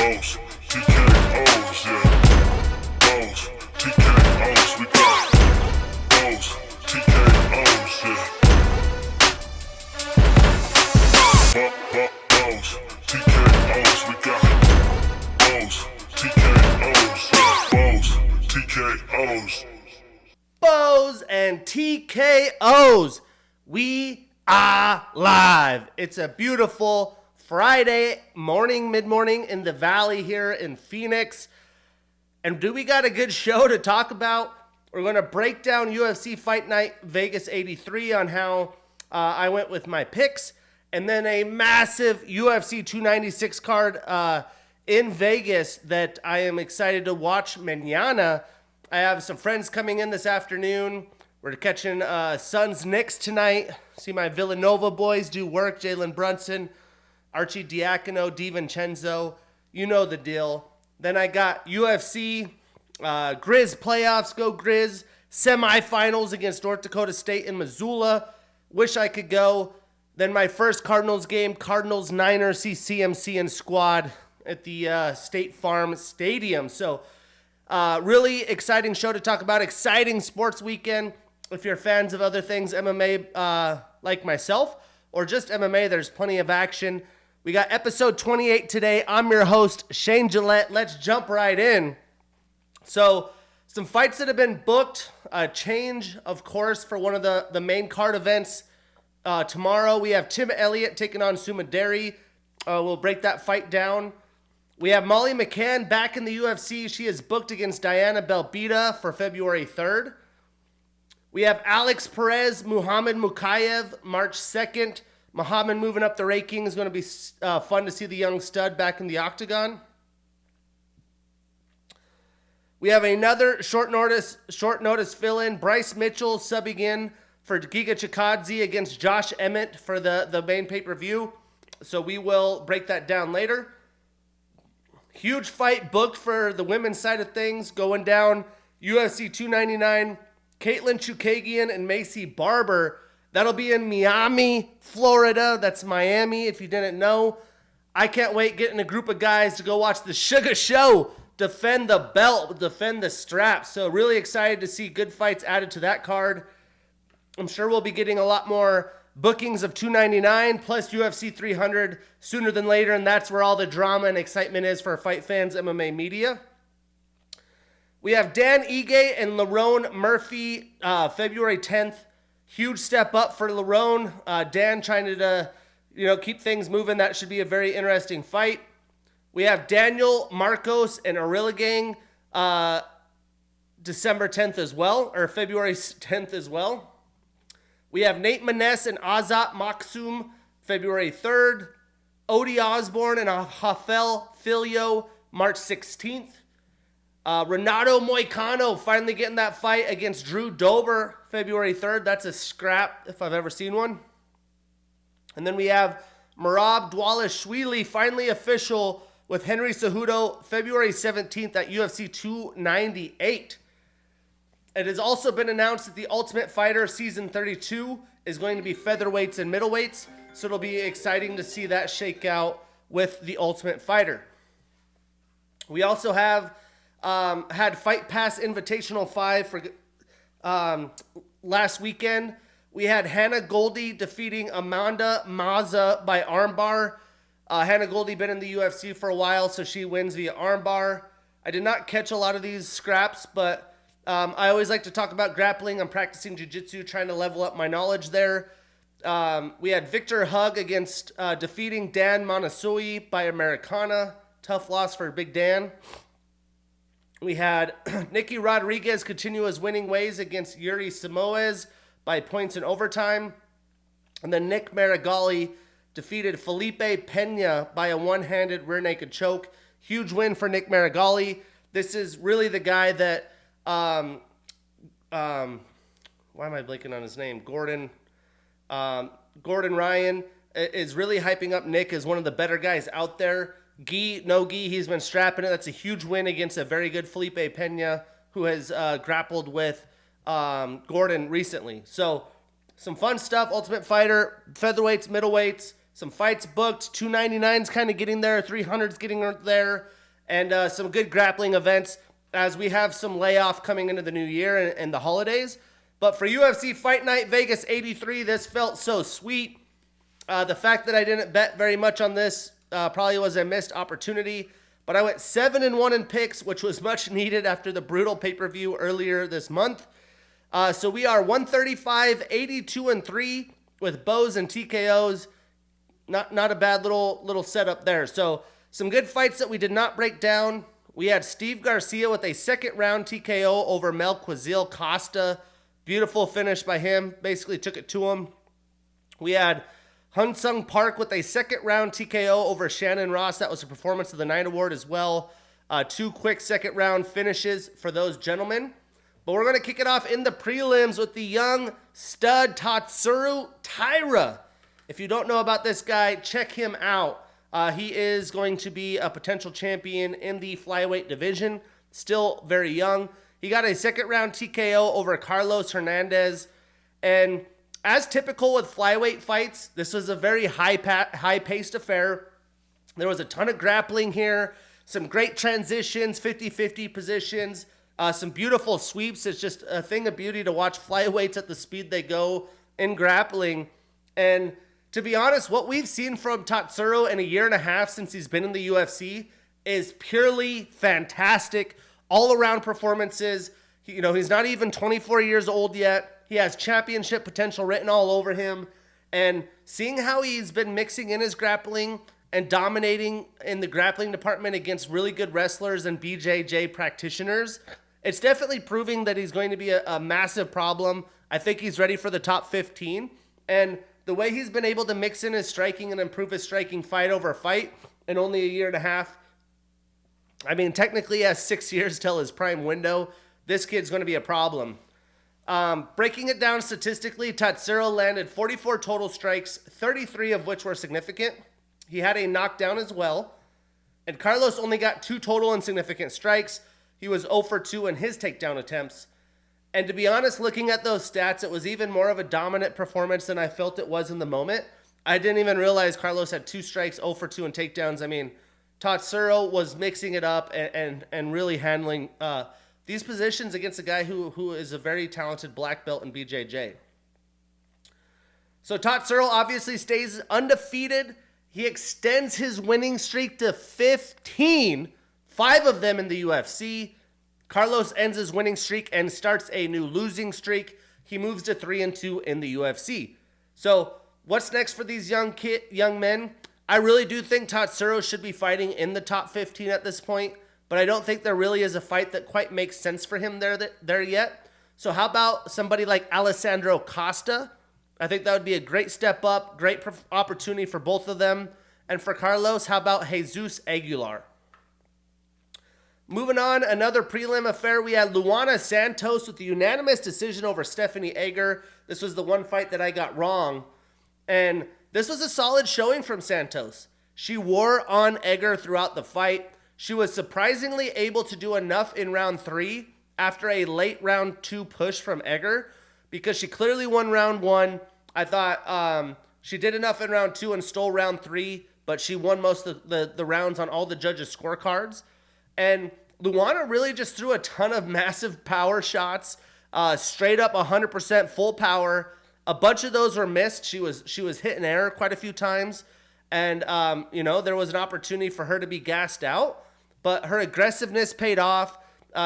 bows, TKOs, yeah. Bows, TKOs, we got bows, TKOs, yeah. Bows, TKOs, we got bows, TKOs, yeah. Bows, TKOs. Bows and TKOs. We are live. It's a beautiful Friday morning, mid-morning in the valley here in Phoenix. And do we got a good show to talk about? We're going to break down UFC Fight Night Vegas 83 on how I went with my picks. And then a massive UFC 296 card in Vegas that I am excited to watch mañana. I have some friends coming in this afternoon. We're catching Suns Knicks tonight. See my Villanova boys do work. Jalen Brunson, Archie Diacono, DiVincenzo. You know the deal. Then I got UFC, Grizz playoffs. Go Grizz. Semifinals against North Dakota State in Missoula. Wish I could go. Then my first Cardinals game, Cardinals-Niners, see CMC and squad at the State Farm Stadium. So really exciting show to talk about. Exciting sports weekend. If you're fans of other things, MMA like myself, or just MMA, there's plenty of action. We got episode 28 today. I'm your host, Shane Gillette. Let's jump right in. So some fights that have been booked. A change, of course, for one of the main card events. Tomorrow we have Tim Elliott taking on Sumaderi. We'll break that fight down. We have Molly McCann back in the UFC. She is booked against Diana Belbita for February 3rd. We have Alex Perez, Muhammad Mukayev, March 2nd. Muhammad moving up the rankings. Is going to be fun to see the young stud back in the octagon. We have another short notice fill-in. Bryce Mitchell subbing in for Giga Chikadze against Josh Emmett for the main pay-per-view. So we will break that down later. Huge fight booked for the women's side of things. Going down UFC 299. Caitlin Chukagian and Macy Barber. That'll be in Miami, Florida. That's Miami, if you didn't know. I can't wait getting a group of guys to go watch the Sugar Show defend the belt, defend the strap. So really excited to see good fights added to that card. I'm sure we'll be getting a lot more bookings of 299 plus UFC 300 sooner than later, and that's where all the drama and excitement is for fight fans, MMA media. We have Dan Ige and Lerone Murphy, February 10th. Huge step up for Lerone. Dan trying to keep things moving. That should be a very interesting fight. We have Daniel Marcos and Arilagang, December 10th as well, or February 10th as well. We have Nate Maness and Azat Maksum, February 3rd. Odie Osborne and Hafel Filio, March 16th. Renato Moicano finally getting that fight against Drew Dober, February 3rd. That's a scrap if I've ever seen one. And then we have Merab Dvalishvili, finally official with Henry Cejudo, February 17th at UFC 298. It has also been announced that the Ultimate Fighter Season 32 is going to be featherweights and middleweights, so it'll be exciting to see that shake out with the Ultimate Fighter. We also have had Fight Pass Invitational 5 for last weekend. We had Hannah Goldie defeating Amanda Maza by armbar. Hannah Goldie been in the UFC for a while, so she wins via armbar. I did not catch a lot of these scraps, but I always like to talk about grappling. I'm practicing jiu-jitsu, trying to level up my knowledge there. We had Victor Hug against defeating Dan Manasui by Americana. Tough loss for Big Dan. We had Nicky Rodriguez continue his winning ways against Yuri Samoes by points in overtime. And then Nick Marigali defeated Felipe Pena by a one-handed rear naked choke. Huge win for Nick Marigali. This is really the guy that why am I blanking on his name? Gordon Ryan is really hyping up Nick as one of the better guys out there. No gi, he's been strapping it. That's a huge win against a very good Felipe Pena, who has grappled with Gordon recently. So some fun stuff. Ultimate Fighter, featherweights, middleweights, Some fights booked, 299's kind of getting there, 300's getting there, and some good grappling events as we have some layoff coming into the new year and the holidays. But for UFC Fight Night Vegas 83, this felt so sweet. The fact that I didn't bet very much on this probably was a missed opportunity. But I went 7-1 in picks, which was much needed after the brutal pay-per-view earlier this month. So we are 135, 82-3 with bows and TKOs. Not a bad little setup there. So some good fights that we did not break down. We had Steve Garcia with a second round TKO over Melquizil Costa. Beautiful finish by him. Basically took it to him. We had Hyun-Sung Park with a second round TKO over Shannon Ross. That was a Performance of the Night award as well. 2 quick second round finishes for those gentlemen. But we're going to kick it off in the prelims with the young stud Tatsuro Taira. If you don't know about this guy, check him out. He is going to be a potential champion in the flyweight division. Still very young. He got a second round TKO over Carlos Hernandez. And as typical with flyweight fights, this was a very high-paced affair. There was a ton of grappling here. Some great transitions, 50-50 positions. Some beautiful sweeps. It's just a thing of beauty to watch flyweights at the speed they go in grappling. And to be honest, what we've seen from Tatsuro in a year and a half since he's been in the UFC is purely fantastic. All-around performances. He's not even 24 years old yet. He has championship potential written all over him. And seeing how he's been mixing in his grappling and dominating in the grappling department against really good wrestlers and BJJ practitioners, it's definitely proving that he's going to be a massive problem. I think he's ready for the top 15. And the way he's been able to mix in his striking and improve his striking fight over fight in only a year and a half. I mean, technically he has 6 years till his prime window. This kid's going to be a problem. Breaking it down statistically, Tatsuro landed 44 total strikes, 33 of which were significant. He had a knockdown as well. And Carlos only got 2 total insignificant strikes. He was 0 for 2 in his takedown attempts. And to be honest, looking at those stats, it was even more of a dominant performance than I felt it was in the moment. I didn't even realize Carlos had 2 strikes, 0 for 2 in takedowns. I mean, Tatsuro was mixing it up and really handling these positions against a guy who is a very talented black belt in BJJ. So Tatsuro obviously stays undefeated. He extends his winning streak to 15, 5 of them in the UFC. Carlos ends his winning streak and starts a new losing streak. He moves to 3-2 in the UFC. So what's next for these young men? I really do think Tatsuro should be fighting in the top 15 at this point, but I don't think there really is a fight that quite makes sense for him there yet. So how about somebody like Alessandro Costa? I think that would be a great step up, great opportunity for both of them. And for Carlos, how about Jesus Aguilar? Moving on, another prelim affair. We had Luana Santos with the unanimous decision over Stephanie Egger. This was the one fight that I got wrong. And this was a solid showing from Santos. She wore on Egger throughout the fight. She was surprisingly able to do enough in round 3 after a late round 2 push from Egger, because she clearly won round 1. I thought she did enough in round 2 and stole round 3, but she won most of the rounds on all the judges' scorecards. And Luana really just threw a ton of massive power shots, straight up 100% full power. A bunch of those were missed. She was hit and error quite a few times. And, there was an opportunity for her to be gassed out. But her aggressiveness paid off.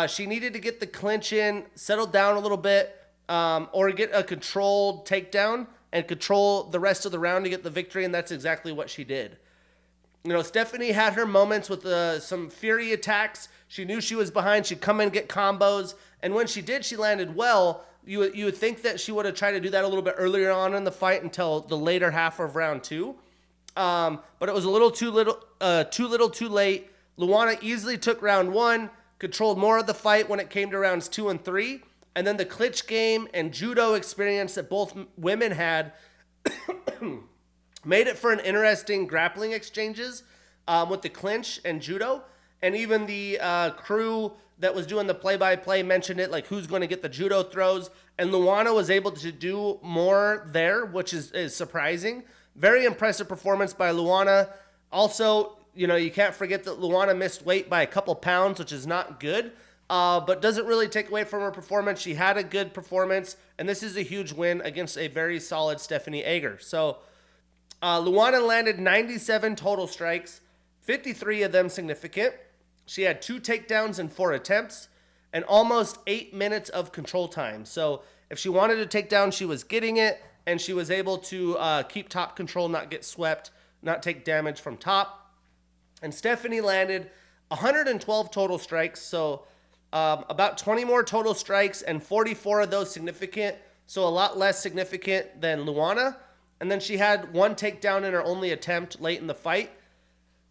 She needed to get the clinch in, settle down a little bit, or get a controlled takedown and control the rest of the round to get the victory, and that's exactly what she did. Stephanie had her moments with some fury attacks. She knew she was behind. She'd come in and get combos, and when she did, she landed well. You would think that she would have tried to do that a little bit earlier on in the fight until the later half of round 2. But it was a little too late. Luana easily took round 1, controlled more of the fight when it came to rounds 2 and 3. And then the clinch game and judo experience that both women had made it for an interesting grappling exchanges with the clinch and judo. And even the crew that was doing the play-by-play mentioned it, like who's going to get the judo throws. And Luana was able to do more there, which is surprising. Very impressive performance by Luana. Also, you can't forget that Luana missed weight by a couple pounds, which is not good, but doesn't really take away from her performance. She had a good performance, and this is a huge win against a very solid Stephanie Ager. So Luana landed 97 total strikes, 53 of them significant. She had 2 takedowns in 4 attempts, and almost 8 minutes of control time. So if she wanted to take down, she was getting it, and she was able to keep top control, not get swept, not take damage from top. And Stephanie landed 112 total strikes, so about 20 more total strikes, and 44 of those significant, so a lot less significant than Luana. And then she had 1 takedown in her only attempt late in the fight.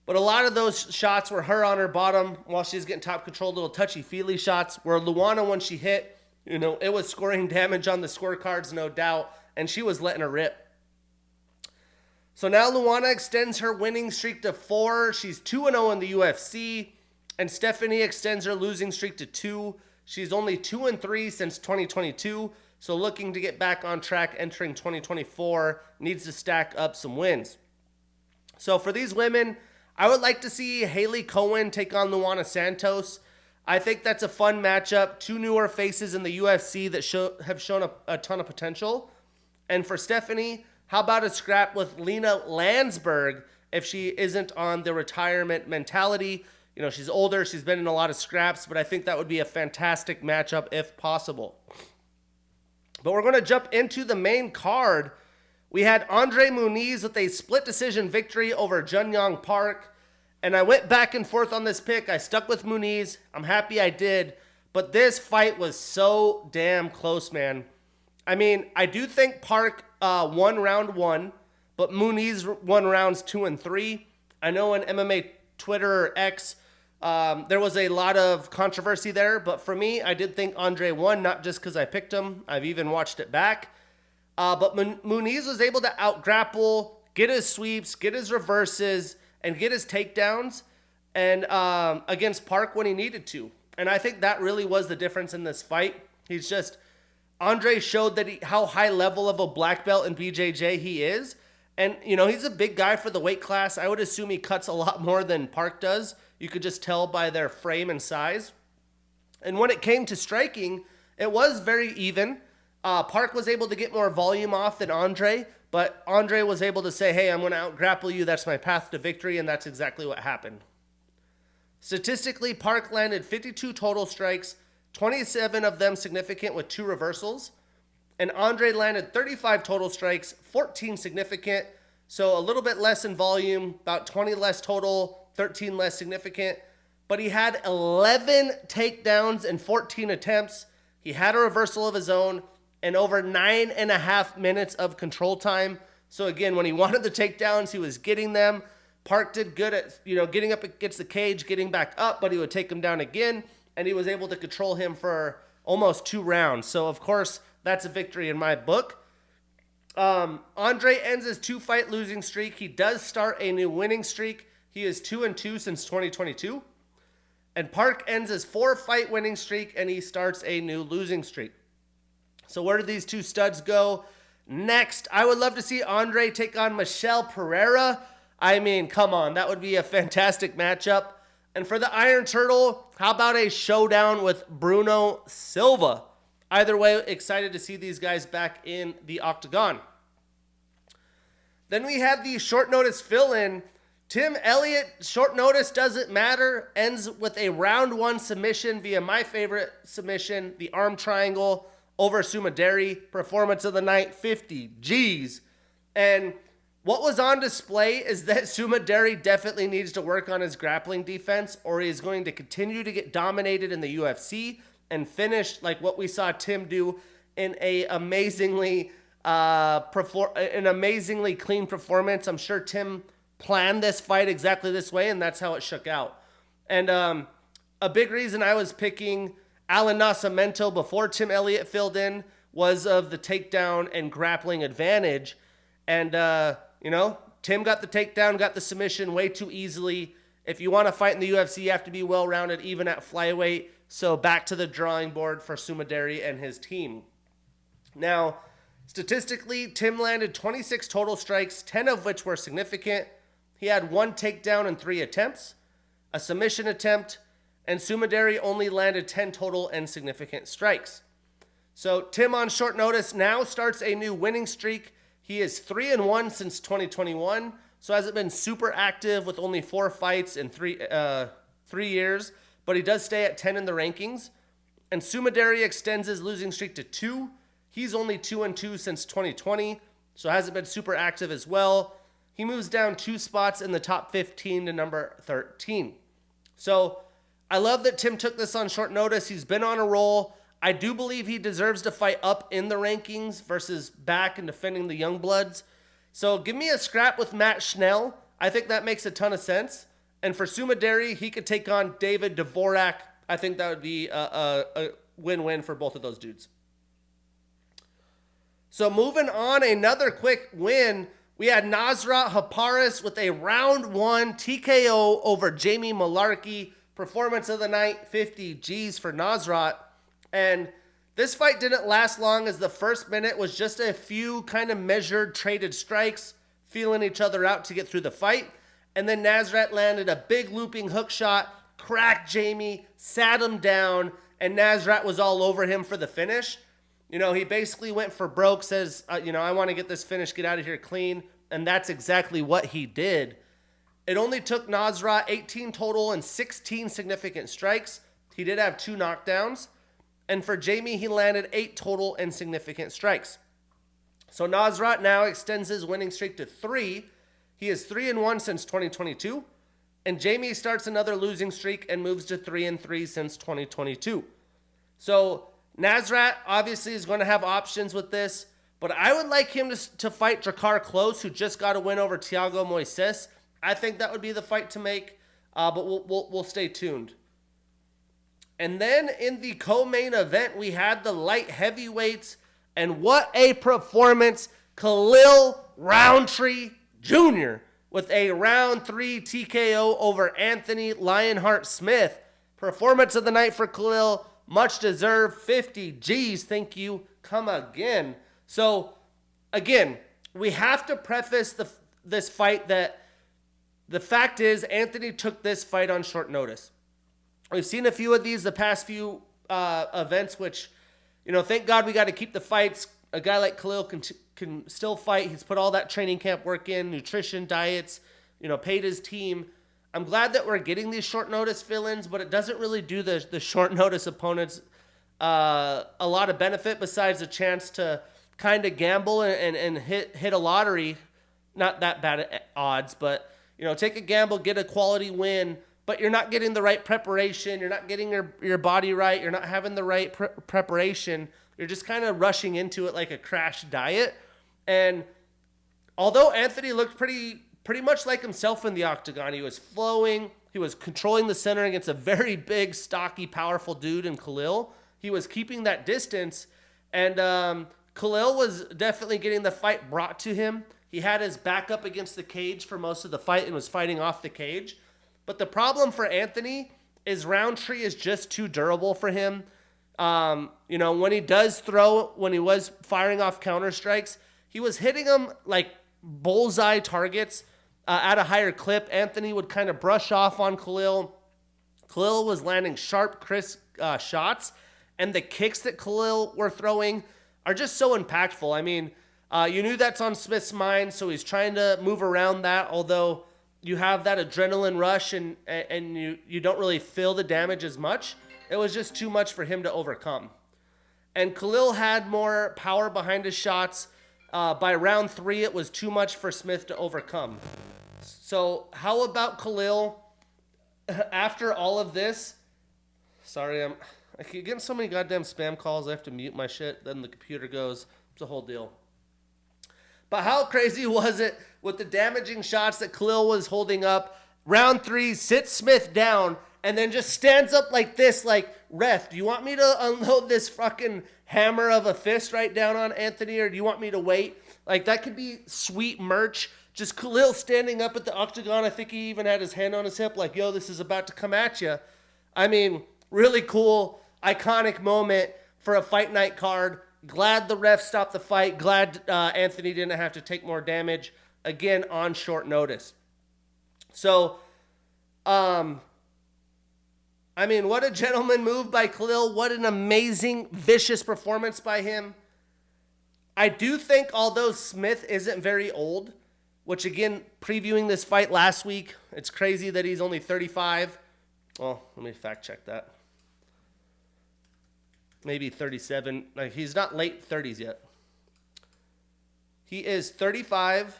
But a lot of those shots were her on her bottom while she's getting top control, little touchy-feely shots, where Luana, when she hit, it was scoring damage on the scorecards, no doubt, and she was letting her rip. So now Luana extends her winning streak to 4. She's 2-0 in the UFC, and Stephanie extends her losing streak to 2. She's only 2-3 since 2022, so looking to get back on track entering 2024, needs to stack up some wins. So for these women, I would like to see Haley Cohen take on Luana Santos. I think that's a fun matchup. 2 newer faces in the UFC that have shown a ton of potential. And for Stephanie, how about a scrap with Lena Landsberg if she isn't on the retirement mentality? She's older, she's been in a lot of scraps, but I think that would be a fantastic matchup if possible. But we're going to jump into the main card. We had Andre Muniz with a split decision victory over Jun-Young Park. And I went back and forth on this pick. I stuck with Muniz. I'm happy I did. But this fight was so damn close, man. I mean, I do think Park won round 1, but Muniz won rounds 2 and 3. I know in MMA Twitter or X, there was a lot of controversy there. But for me, I did think Andre won, not just because I picked him. I've even watched it back. But Muniz was able to out-grapple, get his sweeps, get his reverses, and get his takedowns and against Park when he needed to. And I think that really was the difference in this fight. Andre showed that how high level of a black belt in BJJ he is. And, he's a big guy for the weight class. I would assume he cuts a lot more than Park does. You could just tell by their frame and size. And when it came to striking, it was very even. Park was able to get more volume off than Andre, but Andre was able to say, hey, I'm going to out-grapple you. That's my path to victory, and that's exactly what happened. Statistically, Park landed 52 total strikes, 27 of them significant with 2 reversals, and Andre landed 35 total strikes, 14 significant, so a little bit less in volume, about 20 less total, 13 less significant, but he had 11 takedowns and 14 attempts. He had a reversal of his own, and over 9.5 minutes of control time. So again, when he wanted the takedowns, he was getting them. Park did good at, getting up against the cage, getting back up, but he would take him down again, and he was able to control him for almost 2 rounds. So of course, that's a victory in my book. Andre ends his 2-fight losing streak. He does start a new winning streak. He is 2-2 since 2022. And Park ends his 4-fight winning streak, and he starts a new losing streak. So where do these 2 studs go? Next, I would love to see Andre take on Michelle Pereira. I mean, come on, that would be a fantastic matchup. And for the Iron Turtle, how about a showdown with Bruno Silva? Either way, excited to see these guys back in the octagon. Then we have the short notice fill-in. Tim Elliott, short notice doesn't matter, ends with a round 1 submission via my favorite submission, the arm triangle over Sumaderi. Performance of the night, 50 G's. And what was on display is that Sumaderi definitely needs to work on his grappling defense, or he is going to continue to get dominated in the UFC and finish like what we saw Tim do in an amazingly clean performance. I'm sure Tim planned this fight exactly this way, and that's how it shook out. And a big reason I was picking Alan Nascimento before Tim Elliott filled in was of the takedown and grappling advantage. And, Tim got the takedown, got the submission way too easily. If you want to fight in the UFC, you have to be well-rounded, even at flyweight. So back to the drawing board for Sumaderi and his team. Now, Statistically, Tim landed 26 total strikes, 10 of which were significant. He had 1 takedown in 3 attempts, a submission attempt, and Sumidari only landed 10 total and significant strikes. So Tim on short notice now starts a new winning streak. He is 3-1 since 2021, so hasn't been super active with only 4 fights in 3 years, but he does stay at 10 in the rankings. And Sumidari extends his losing streak to 2. He's only 2-2 since 2020, so hasn't been super active as well. He moves down 2 spots in the top 15 to number 13. So I love that Tim took this on short notice. He's been on a roll. I do believe he deserves to fight up in the rankings versus back and defending the Youngbloods. So give me a scrap with Matt Schnell. I think that makes a ton of sense. And for Sumidari, he could take on David Dvorak. I think that would be a win-win for both of those dudes. So moving on, another quick win. We had Nasrat Haparis with a round 1 TKO over Jamie Malarkey. Performance of the night, 50 G's for Nasrat. And this fight didn't last long, as the first minute was just a few kind of measured traded strikes, feeling each other out to get through the fight. And then Nasrat landed a big looping hook shot, cracked Jamie, sat him down, and Nasrat was all over him for the finish. You know, he basically went for broke, says, I want to get this finish, get out of here clean. And that's exactly what he did. It only took Nasrat 18 total and 16 significant strikes. He did have 2 knockdowns. And for Jamie, he landed 8 total and significant strikes. So Nasrat now extends his winning streak to 3. He is 3-1 since 2022. And Jamie starts another losing streak and moves to 3-3 since 2022. So Nasrat obviously is going to have options with this, but I would like him to fight Drakkar Klose, who just got a win over Thiago Moises. I think that would be the fight to make, but we'll stay tuned. And then in the co-main event, we had the light heavyweights, and what a performance. Khalil Roundtree Jr. with a round 3 TKO over Anthony Lionheart Smith. Performance of the night for Khalil, much deserved, 50 G's, thank you, come again. So, again, we have to preface this fight that the fact is Anthony took this fight on short notice. We've seen a few of these the past few events, which, thank God we got to keep the fights. A guy like Khalil can still fight. He's put all that training camp work in, nutrition, diets, paid his team. I'm glad that we're getting these short notice fill-ins, but it doesn't really do the short notice opponents a lot of benefit besides a chance to kind of gamble and hit a lottery. Not that bad at odds, but, take a gamble, get a quality win, but you're not getting the right preparation. You're not getting your body right. You're not having the right preparation. You're just kind of rushing into it like a crash diet. And although Anthony looked pretty much like himself in the octagon, he was flowing. He was controlling the center against a very big, stocky, powerful dude in Khalil. He was keeping that distance. And Khalil was definitely getting the fight brought to him. He had his back up against the cage for most of the fight and was fighting off the cage. But the problem for Anthony is Roundtree is just too durable for him. When he does throw, when he was firing off counter strikes, he was hitting them like bullseye targets at a higher clip. Anthony would kind of brush off on Khalil. Khalil was landing sharp, crisp shots, and the kicks that Khalil were throwing are just so impactful. I mean, you knew that's on Smith's mind, so he's trying to move around that, although you have that adrenaline rush and you don't really feel the damage as much. It was just too much for him to overcome. And Khalil had more power behind his shots. By round 3, it was too much for Smith to overcome. So how about Khalil, after all of this? Sorry, I keep getting so many goddamn spam calls. I have to mute my shit. Then the computer goes. It's a whole deal. But how crazy was it with the damaging shots that Khalil was holding up? Round 3, sits Smith down, and then just stands up like this, like, ref, do you want me to unload this fucking hammer of a fist right down on Anthony, or do you want me to wait? Like, that could be sweet merch. Just Khalil standing up at the octagon. I think he even had his hand on his hip, like, yo, this is about to come at you. I mean, really cool, iconic moment for a fight night card. Glad the ref stopped the fight. Glad Anthony didn't have to take more damage. Again, on short notice. So, what a gentleman move by Khalil. What an amazing, vicious performance by him. I do think, although Smith isn't very old, which again, previewing this fight last week, it's crazy that he's only 35. Well, let me fact check that. Maybe 37. Like, he's not late 30s yet. He is 35.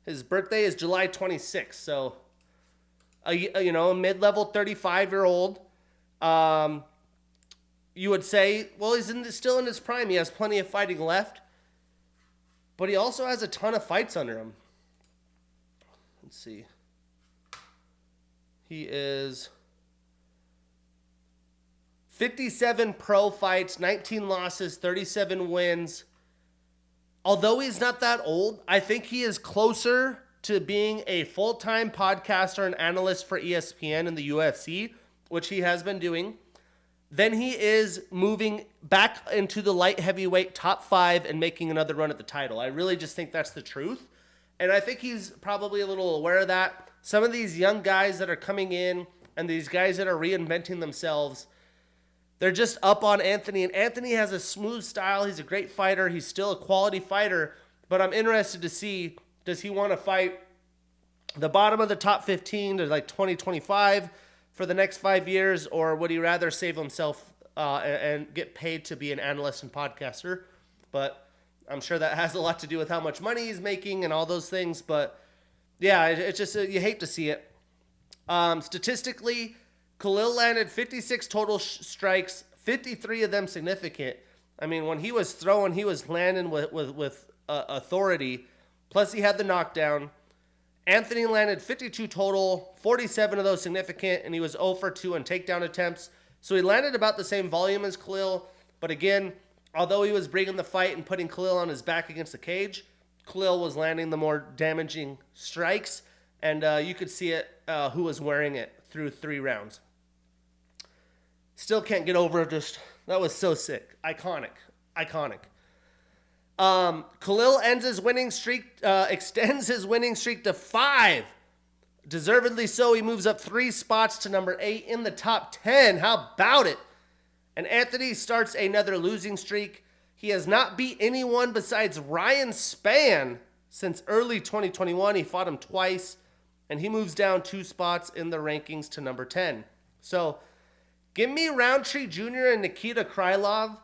His birthday is July 26th. So, a mid-level 35-year-old. You would say, well, he's still in his prime. He has plenty of fighting left. But he also has a ton of fights under him. Let's see. He is 57 pro fights, 19 losses, 37 wins. Although he's not that old, I think he is closer to being a full-time podcaster and analyst for ESPN and the UFC, which he has been doing, than he is moving back into the light heavyweight top 5 and making another run at the title. I really just think that's the truth. And I think he's probably a little aware of that. Some of these young guys that are coming in and these guys that are reinventing themselves, they're just up on Anthony. And Anthony has a smooth style. He's a great fighter. He's still a quality fighter. But I'm interested to see, does he want to fight the bottom of the top 15 to like 2025 for the next 5 years? Or would he rather save himself and get paid to be an analyst and podcaster? But I'm sure that has a lot to do with how much money he's making and all those things. But yeah, it's just, you hate to see it. Statistically, Khalil landed 56 total strikes, 53 of them significant. I mean, when he was throwing, he was landing with authority. Plus, he had the knockdown. Anthony landed 52 total, 47 of those significant, and he was 0 for 2 on takedown attempts. So he landed about the same volume as Khalil. But again, although he was bringing the fight and putting Khalil on his back against the cage, Khalil was landing the more damaging strikes. And you could see it, who was wearing it through 3 rounds. Still can't get over it. That was so sick. Iconic. Khalil ends his winning streak, extends his winning streak to 5. Deservedly so. He moves up 3 spots to number 8 in the top 10. How about it? And Anthony starts another losing streak. He has not beat anyone besides Ryan Spann since early 2021. He fought him twice, and he moves down 2 spots in the rankings to number 10. So, give me Roundtree Jr. and Nikita Krylov.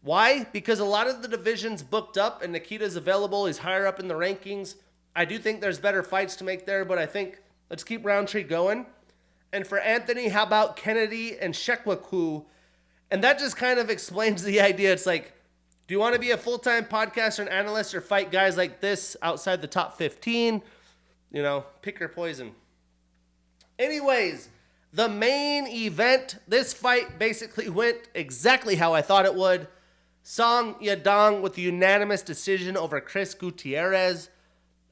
Why? Because a lot of the division's booked up and Nikita's available. He's higher up in the rankings. I do think there's better fights to make there, but I think let's keep Roundtree going. And for Anthony, how about Kennedy and Shekwaku? And that just kind of explains the idea. It's like, do you want to be a full-time podcaster and analyst or fight guys like this outside the top 15? You know, pick your poison. Anyways, the main event, this fight basically went exactly how I thought it would. Song Yadong with a unanimous decision over Chris Gutierrez.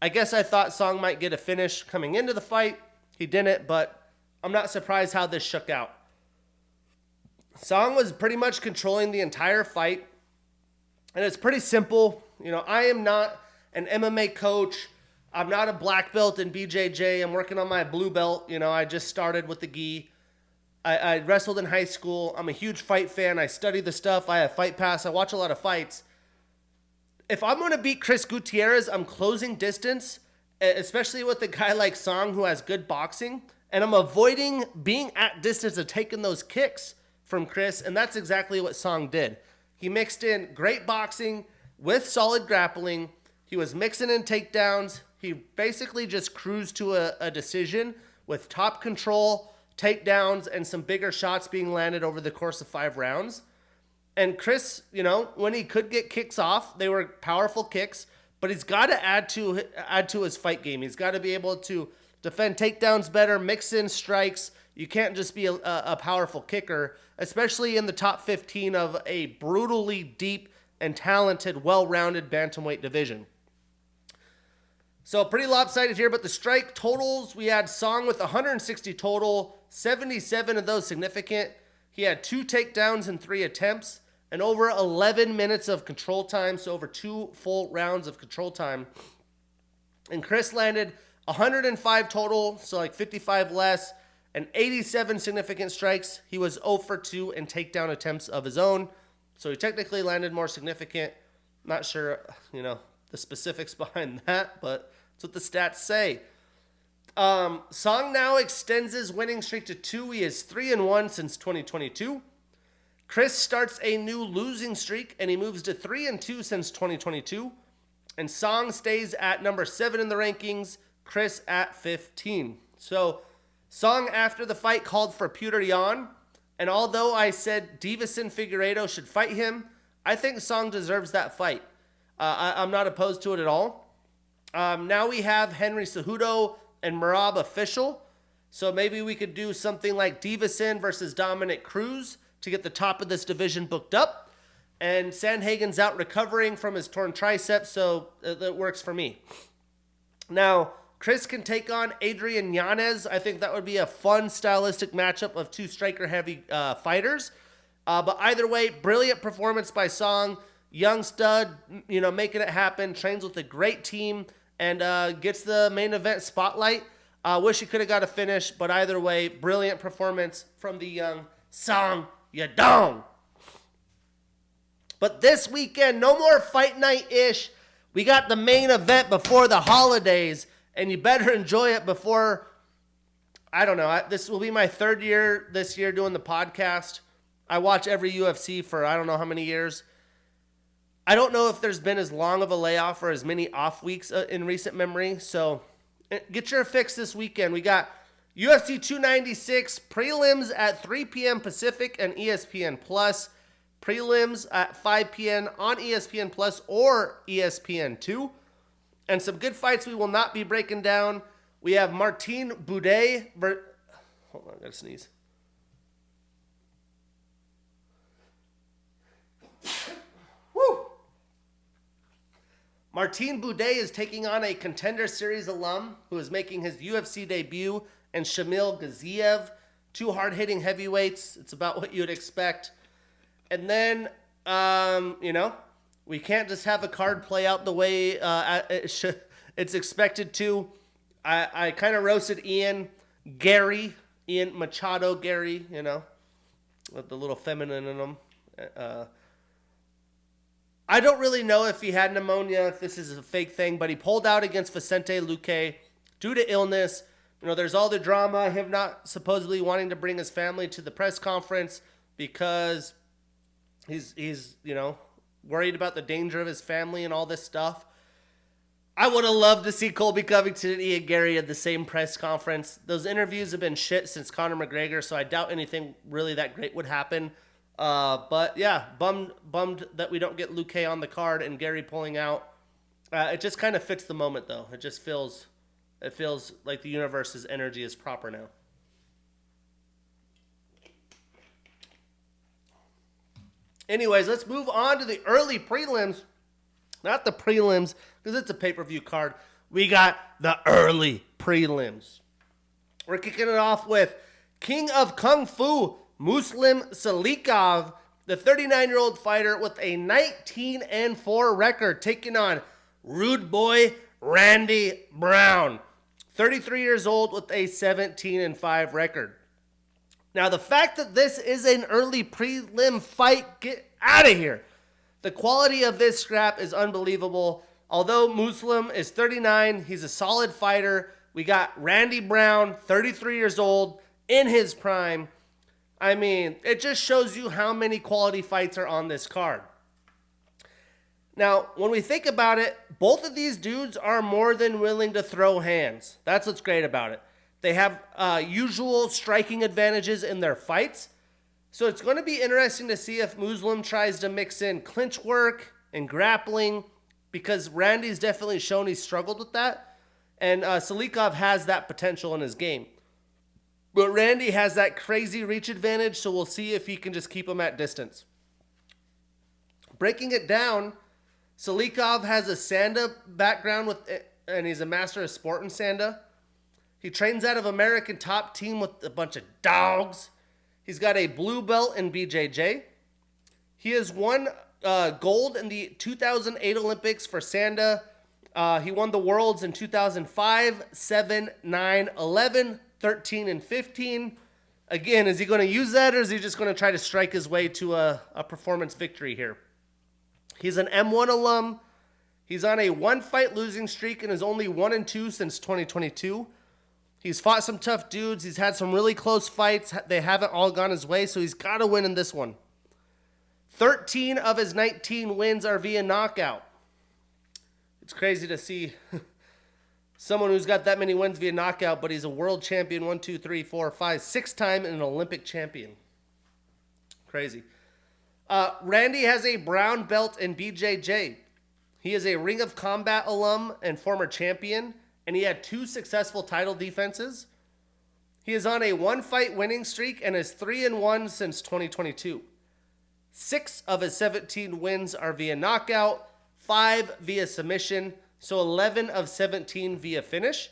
I guess I thought Song might get a finish coming into the fight. He didn't, but I'm not surprised how this shook out. Song was pretty much controlling the entire fight. And it's pretty simple. You know, I am not an MMA coach. I'm not a black belt in BJJ. I'm working on my blue belt. You know, I just started with the gi. I wrestled in high school. I'm a huge fight fan. I study the stuff. I have Fight Pass. I watch a lot of fights. If I'm going to beat Chris Gutierrez, I'm closing distance, especially with a guy like Song who has good boxing. And I'm avoiding being at distance and taking those kicks from Chris. And that's exactly what Song did. He mixed in great boxing with solid grappling. He was mixing in takedowns. He basically just cruised to a decision with top control, takedowns, and some bigger shots being landed over the course of 5 rounds. And Chris, you know, when he could get kicks off, they were powerful kicks, but he's got to add to his fight game. He's got to be able to defend takedowns better, mix in strikes. You can't just be a powerful kicker, especially in the top 15 of a brutally deep and talented, well-rounded bantamweight division. So pretty lopsided here, but the strike totals, we had Song with 160 total, 77 of those significant. He had 2 takedowns in 3 attempts, and over 11 minutes of control time, so over 2 full rounds of control time. And Chris landed 105 total, so like 55 less, and 87 significant strikes. He was 0 for 2 in takedown attempts of his own, so he technically landed more significant. Not sure, the specifics behind that, but that's what the stats say. Song now extends his winning streak to 2. He is 3-1 since 2022. Chris starts a new losing streak, and he moves to 3-2 since 2022. And Song stays at number 7 in the rankings, Chris at 15. So Song after the fight called for Petr Yan, and although I said Deiveson Figueiredo should fight him, I think Song deserves that fight. I'm not opposed to it at all. Now we have Henry Cejudo and Merab official, so maybe we could do something like Deiveson versus Dominic Cruz to get the top of this division booked up. And Sandhagen's out recovering from his torn tricep, so that works for me. Now, Chris can take on Adrian Yanez. I think that would be a fun stylistic matchup of 2 striker-heavy fighters. But either way, brilliant performance by Song. Young stud, making it happen. Trains with a great team and gets the main event spotlight. Wish he could have got a finish, but either way, brilliant performance from the young Song Yadong. But this weekend, no more fight night-ish. We got the main event before the holidays, and you better enjoy it before, I don't know. This will be my 3rd year this year doing the podcast. I watch every UFC for I don't know how many years. I don't know if there's been as long of a layoff or as many off weeks in recent memory. So get your fix this weekend. We got UFC 296 prelims at 3 p.m. Pacific and ESPN Plus. Prelims at 5 p.m. on ESPN Plus or ESPN2. And some good fights we will not be breaking down. We have Martin Buday. Hold on, I gotta sneeze. Woo! Martin Buday is taking on a Contender Series alum who is making his UFC debut, and Shamil Gaziev. 2 hard-hitting heavyweights. It's about what you'd expect. And then, we can't just have a card play out the way it's expected to. I kind of roasted Ian Machado, Gary, with the little feminine in him. I don't really know if he had pneumonia, if this is a fake thing, but he pulled out against Vicente Luque due to illness. There's all the drama, him not supposedly wanting to bring his family to the press conference because he's worried about the danger of his family and all this stuff. I would have loved to see Colby Covington and Ian Gary at the same press conference. Those interviews have been shit since Conor McGregor, so I doubt anything really that great would happen. But yeah, bummed that we don't get Luque on the card and Gary pulling out. It just kind of fits the moment, though. It feels like the universe's energy is proper now. Anyways, let's move on to the early prelims. Not the prelims, because it's a pay-per-view card. We got the early prelims. We're kicking it off with King of Kung Fu, Muslim Salikov, the 39-year-old fighter with a 19-4 record, taking on Rude Boy Randy Brown, 33 years old with a 17-5 record. Now, the fact that this is an early prelim fight, get out of here. The quality of this scrap is unbelievable. Although Muslim is 39, he's a solid fighter. We got Randy Brown, 33 years old, in his prime. I mean, it just shows you how many quality fights are on this card. Now, when we think about it, both of these dudes are more than willing to throw hands. That's what's great about it. They have usual striking advantages in their fights. So it's going to be interesting to see if Muslim tries to mix in clinch work and grappling, because Randy's definitely shown he's struggled with that. And Salikov has that potential in his game. But Randy has that crazy reach advantage, so we'll see if he can just keep him at distance. Breaking it down, Salikov has a Sanda background and he's a master of sport in Sanda. He trains out of American Top Team with a bunch of dogs. He's got a blue belt in BJJ. He has won gold in the 2008 Olympics for Sanda. He won the Worlds in 2005, 7, 9, 11, 13, and 15. Again, is he going to use that, or is he just going to try to strike his way to a performance victory here? He's an M1 alum. He's on a one-fight losing streak and is only 1-2 since 2022. He's fought some tough dudes. He's had some really close fights. They haven't all gone his way, so he's got to win in this one. 13 of his 19 wins are via knockout. It's crazy to see someone who's got that many wins via knockout, but he's a world champion, 1, 2, 3, 4, 5, 6-time and an Olympic champion. Crazy. Randy has a brown belt in BJJ. He is a Ring of Combat alum and former champion, and he had 2 successful title defenses. He is on a one-fight winning streak and is 3-1 since 2022. 6 of his 17 wins are via knockout, 5 via submission, so 11 of 17 via finish.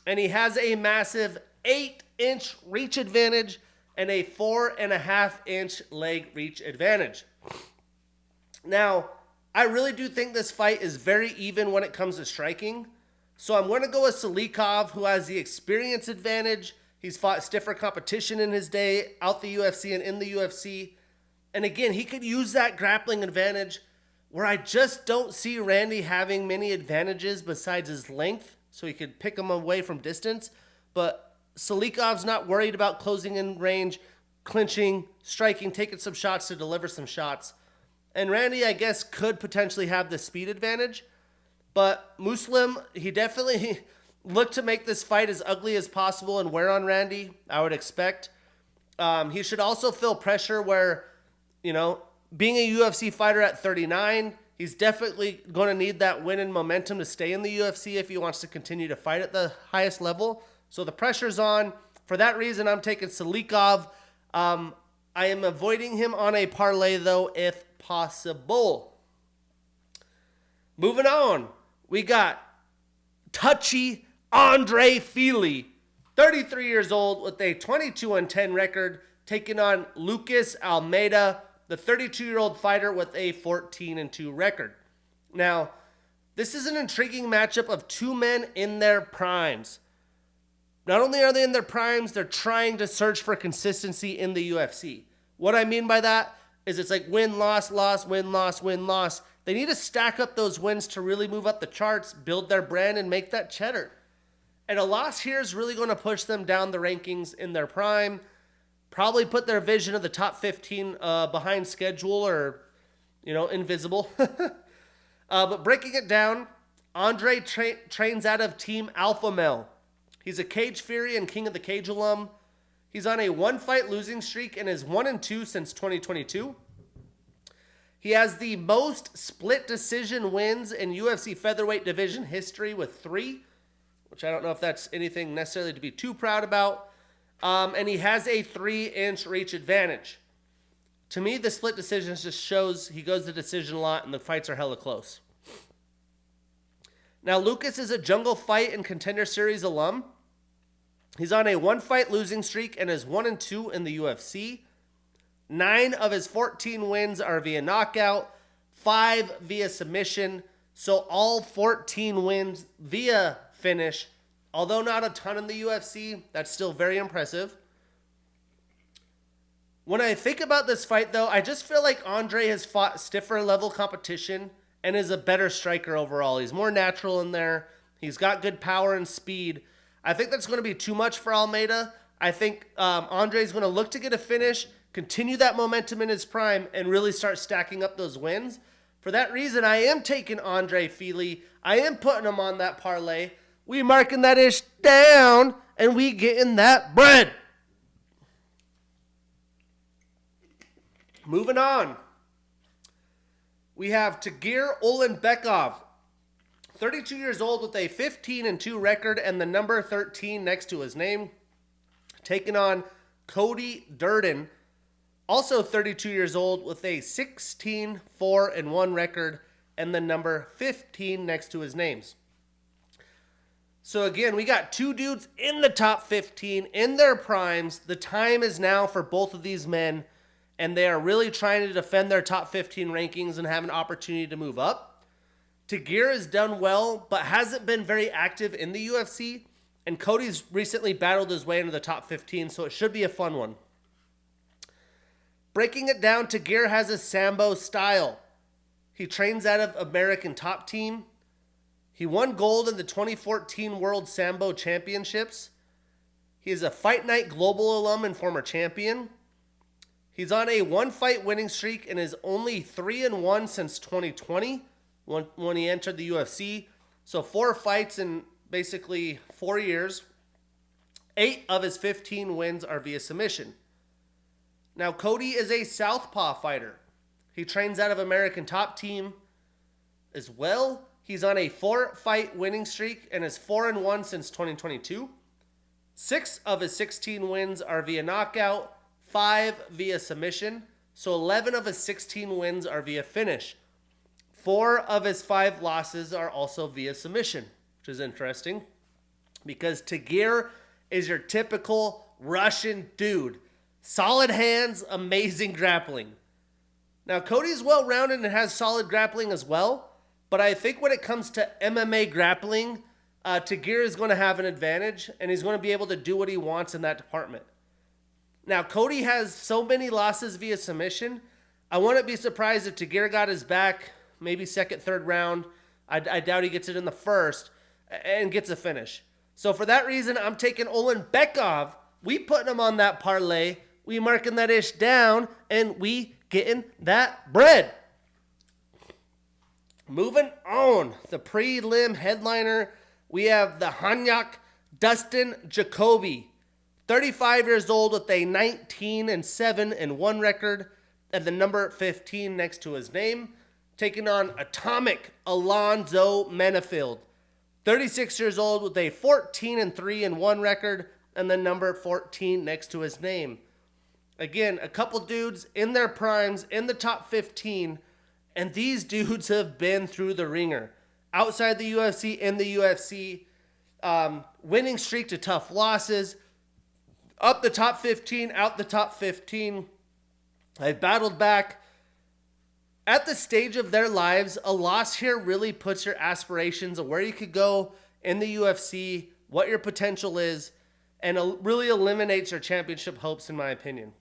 And he has a massive 8-inch reach advantage and a 4.5-inch leg reach advantage. Now, I really do think this fight is very even when it comes to striking. So I'm going to go with Salikov, who has the experience advantage. He's fought stiffer competition in his day, out the UFC and in the UFC. And again, he could use that grappling advantage, where I just don't see Randy having many advantages besides his length, so he could pick him away from distance. But Salikov's not worried about closing in range, clinching, striking, taking some shots to deliver some shots. And Randy, I guess, could potentially have the speed advantage. But Muslim, he definitely looked to make this fight as ugly as possible and wear on Randy, I would expect. He should also feel pressure where, being a UFC fighter at 39, he's definitely going to need that win and momentum to stay in the UFC if he wants to continue to fight at the highest level. So the pressure's on. For that reason, I'm taking Salikov. I am avoiding him on a parlay, though, if possible. Moving on, we got touchy Andre Fili, 33 years old with a 22-10 record, taking on Lucas Almeida, the 32-year-old fighter with a 14-2 record. Now, this is an intriguing matchup of 2 men in their primes. Not only are they in their primes, they're trying to search for consistency in the UFC. What I mean by that is it's like win, loss, loss, win, loss, win, loss. They need to stack up those wins to really move up the charts, build their brand, and make that cheddar. And a loss here is really going to push them down the rankings in their prime, probably put their vision of the top 15 behind schedule or, invisible. But breaking it down, Andre trains out of Team Alpha Male. He's a Cage Fury and King of the Cage alum. He's on a one-fight losing streak and is 1-2 since 2022. He has the most split decision wins in UFC featherweight division history with 3, which I don't know if that's anything necessarily to be too proud about. And he has a 3-inch reach advantage. To me, the split decisions just shows he goes the decision a lot and the fights are hella close. Now, Lucas is a Jungle Fight and Contender Series alum. He's on a one-fight losing streak and is 1-2 in the UFC. 9 of his 14 wins are via knockout, 5 via submission, so all 14 wins via finish. Although not a ton in the UFC, that's still very impressive. When I think about this fight, though, I just feel like Andre has fought stiffer level competition and is a better striker overall. He's more natural in there. He's got good power and speed. I think that's going to be too much for Almeida. I think Andre's going to look to get a finish, continue that momentum in his prime, and really start stacking up those wins. For that reason, I am taking Andre Fili. I am putting him on that parlay. We marking that ish down, and we getting that bread. Moving on. We have Tagir Ulanbekov, 32 years old with a 15-2 record and the number 13 next to his name, taking on Cody Durden, also 32 years old with a 16-4-1 record and the number 15 next to his names. So again, we got 2 dudes in the top 15 in their primes. The time is now for both of these men. and they are really trying to defend their top 15 rankings and have an opportunity to move up. Tagir has done well, but hasn't been very active in the UFC, and Cody's recently battled his way into the top 15, so it should be a fun one. Breaking it down, Tagir has a Sambo style. He trains out of American Top Team. He won gold in the 2014 World Sambo Championships. He is a Fight Night Global alum and former champion. He's on a one-fight winning streak and is only 3-1 since 2020 when he entered the UFC. So 4 fights in basically 4 years. 8 of his 15 wins are via submission. Now, Cody is a southpaw fighter. He trains out of American Top Team as well. He's on a 4-fight winning streak and is 4-1 since 2022. 6 of his 16 wins are via knockout, 5 via submission. So 11 of his 16 wins are via finish. 4 of his 5 losses are also via submission, which is interesting because Tagir is your typical Russian dude. Solid hands, amazing grappling. Now, Cody's well-rounded and has solid grappling as well, but I think when it comes to MMA grappling, Tagir is going to have an advantage, and he's going to be able to do what he wants in that department. Now, Cody has so many losses via submission. I wouldn't be surprised if Tagir got his back, maybe second, third round. I doubt he gets it in the first, and gets a finish. So for that reason, I'm taking Olin Bekov. We putting him on that parlay. We marking that ish down, and we getting that bread. Moving on, the prelim headliner, we have the Hanyak Dustin Jacoby, 35 years old with a 19-7-1 record, and the number 15 next to his name, taking on Atomic Alonzo Menefield, 36 years old with a 14-3-1 record, and the number 14 next to his name. Again, a couple dudes in their primes, in the top 15, and these dudes have been through the ringer. Outside the UFC, in the UFC, winning streak to tough losses, up the top 15, out the top 15. They've battled back. At the stage of their lives, a loss here really puts your aspirations of where you could go in the UFC, what your potential is, and really eliminates your championship hopes, in my opinion.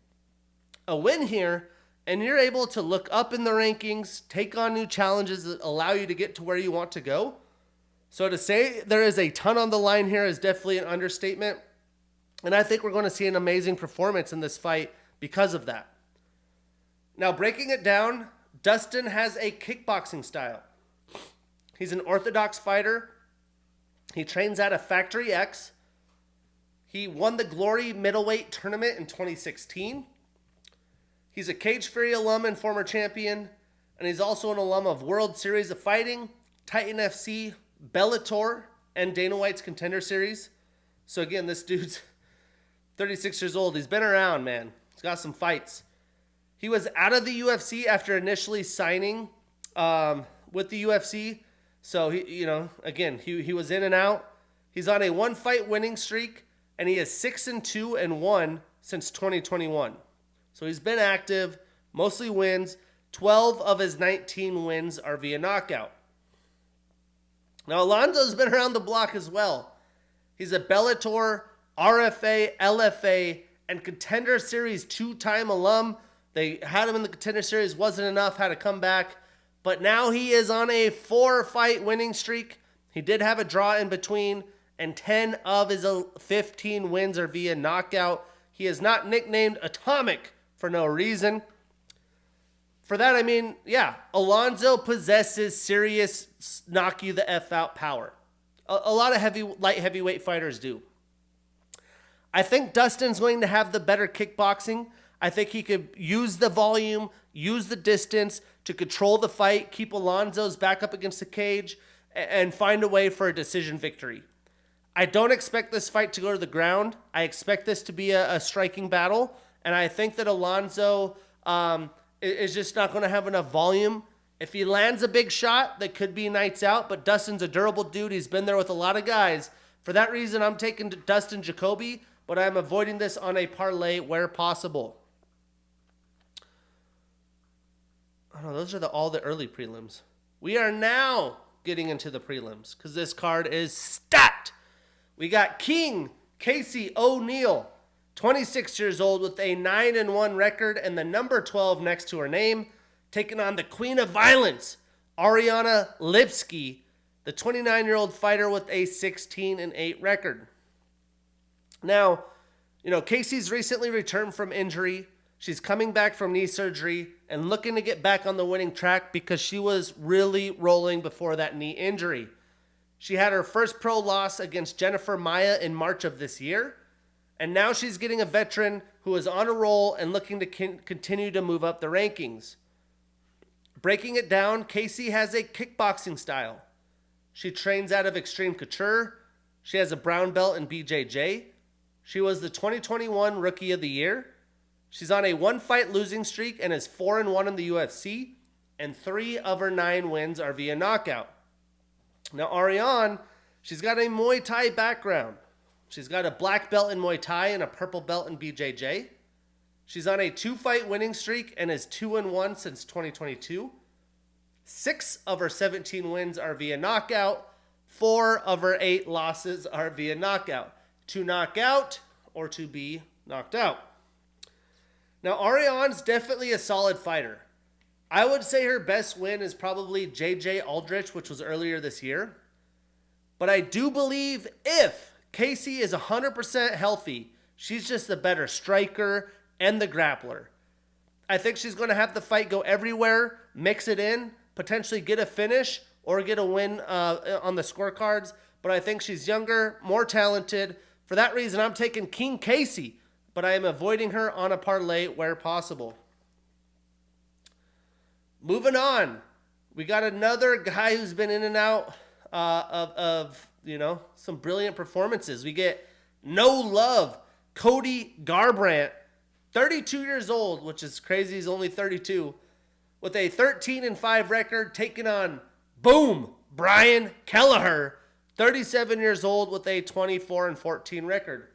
A win here, and you're able to look up in the rankings, take on new challenges that allow you to get to where you want to go. So to say there is a ton on the line here is definitely an understatement. And I think we're going to see an amazing performance in this fight because of that. Now, breaking it down, Dustin has a kickboxing style. He's an orthodox fighter. He trains out of Factory X. He won the Glory Middleweight Tournament in 2016. He's a Cage Fury alum and former champion, and he's also an alum of World Series of Fighting, Titan FC, Bellator, and Dana White's Contender Series. So again, this dude's 36 years old. He's been around, man. He's got some fights. He was out of the UFC after initially signing with the UFC. So, he was in and out. He's on a 1-fight winning streak, and he is 6-2-1 since 2021. So he's been active, mostly wins. 12 of his 19 wins are via knockout. Now, Alonzo's been around the block as well. He's a Bellator, RFA, LFA, and Contender Series 2-time alum. They had him in the Contender Series, wasn't enough, had to come back. But now he is on a 4-fight winning streak. He did have a draw in between, and 10 of his 15 wins are via knockout. He is not nicknamed Atomic for no reason. For that, I mean, yeah, Alonzo possesses serious knock you the F out power. A lot of light heavyweight fighters do. I think Dustin's going to have the better kickboxing. I think he could use the volume, use the distance to control the fight, keep Alonzo's back up against the cage, and find a way for a decision victory. I don't expect this fight to go to the ground. I expect this to be a striking battle, and I think that Alonzo is just not going to have enough volume. If he lands a big shot, that could be nights out, but Dustin's a durable dude. He's been there with a lot of guys. For that reason, I'm taking Dustin Jacoby, but I'm avoiding this on a parlay where possible. Oh no, those are all the early prelims. We are now getting into the prelims because this card is stacked. We got King Casey O'Neill, 26 years old with a 9-1 record and the number 12 next to her name, taking on the Queen of Violence, Ariana Lipski, the 29-year-old fighter with a 16-8 record. Now, Casey's recently returned from injury. She's coming back from knee surgery and looking to get back on the winning track because she was really rolling before that knee injury. She had her first pro loss against Jennifer Maia in March of this year, and now she's getting a veteran who is on a roll and looking to continue to move up the rankings. Breaking it down, Casey has a kickboxing style. She trains out of Extreme Couture. She has a brown belt in BJJ. She was the 2021 Rookie of the Year. She's on a 1-fight losing streak and is 4-1 in the UFC, and 3 of her 9 wins are via knockout. Now, Ariane, she's got a Muay Thai background. She's got a black belt in Muay Thai and a purple belt in BJJ. She's on a 2-fight winning streak and is 2-1 since 2022. 6 of her 17 wins are via knockout. 4 of her 8 losses are via knockout. To knock out or to be knocked out. Now, Ariane's definitely a solid fighter. I would say her best win is probably JJ Aldrich, which was earlier this year. But I do believe if Casey is 100% healthy, she's just the better striker and the grappler. I think she's going to have the fight go everywhere, mix it in, potentially get a finish or get a win on the scorecards. But I think she's younger, more talented. For that reason, I'm taking King Casey, but I am avoiding her on a parlay where possible. Moving on, we got another guy who's been in and out of some brilliant performances. We get No Love, Cody Garbrandt, 32 years old, which is crazy. He's only 32, with a 13-5 record, taking on Brian Kelleher, 37 years old with a 24-14 record.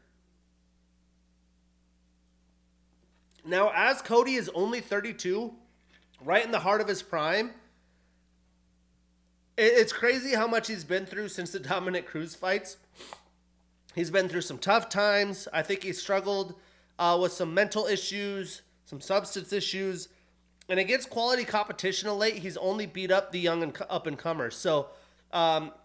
Now, as Cody is only 32, right in the heart of his prime, it's crazy how much he's been through since the Dominic Cruz fights. He's been through some tough times. I think he struggled with some mental issues, some substance issues. And against quality competition of late, he's only beat up the young and up-and-comers. So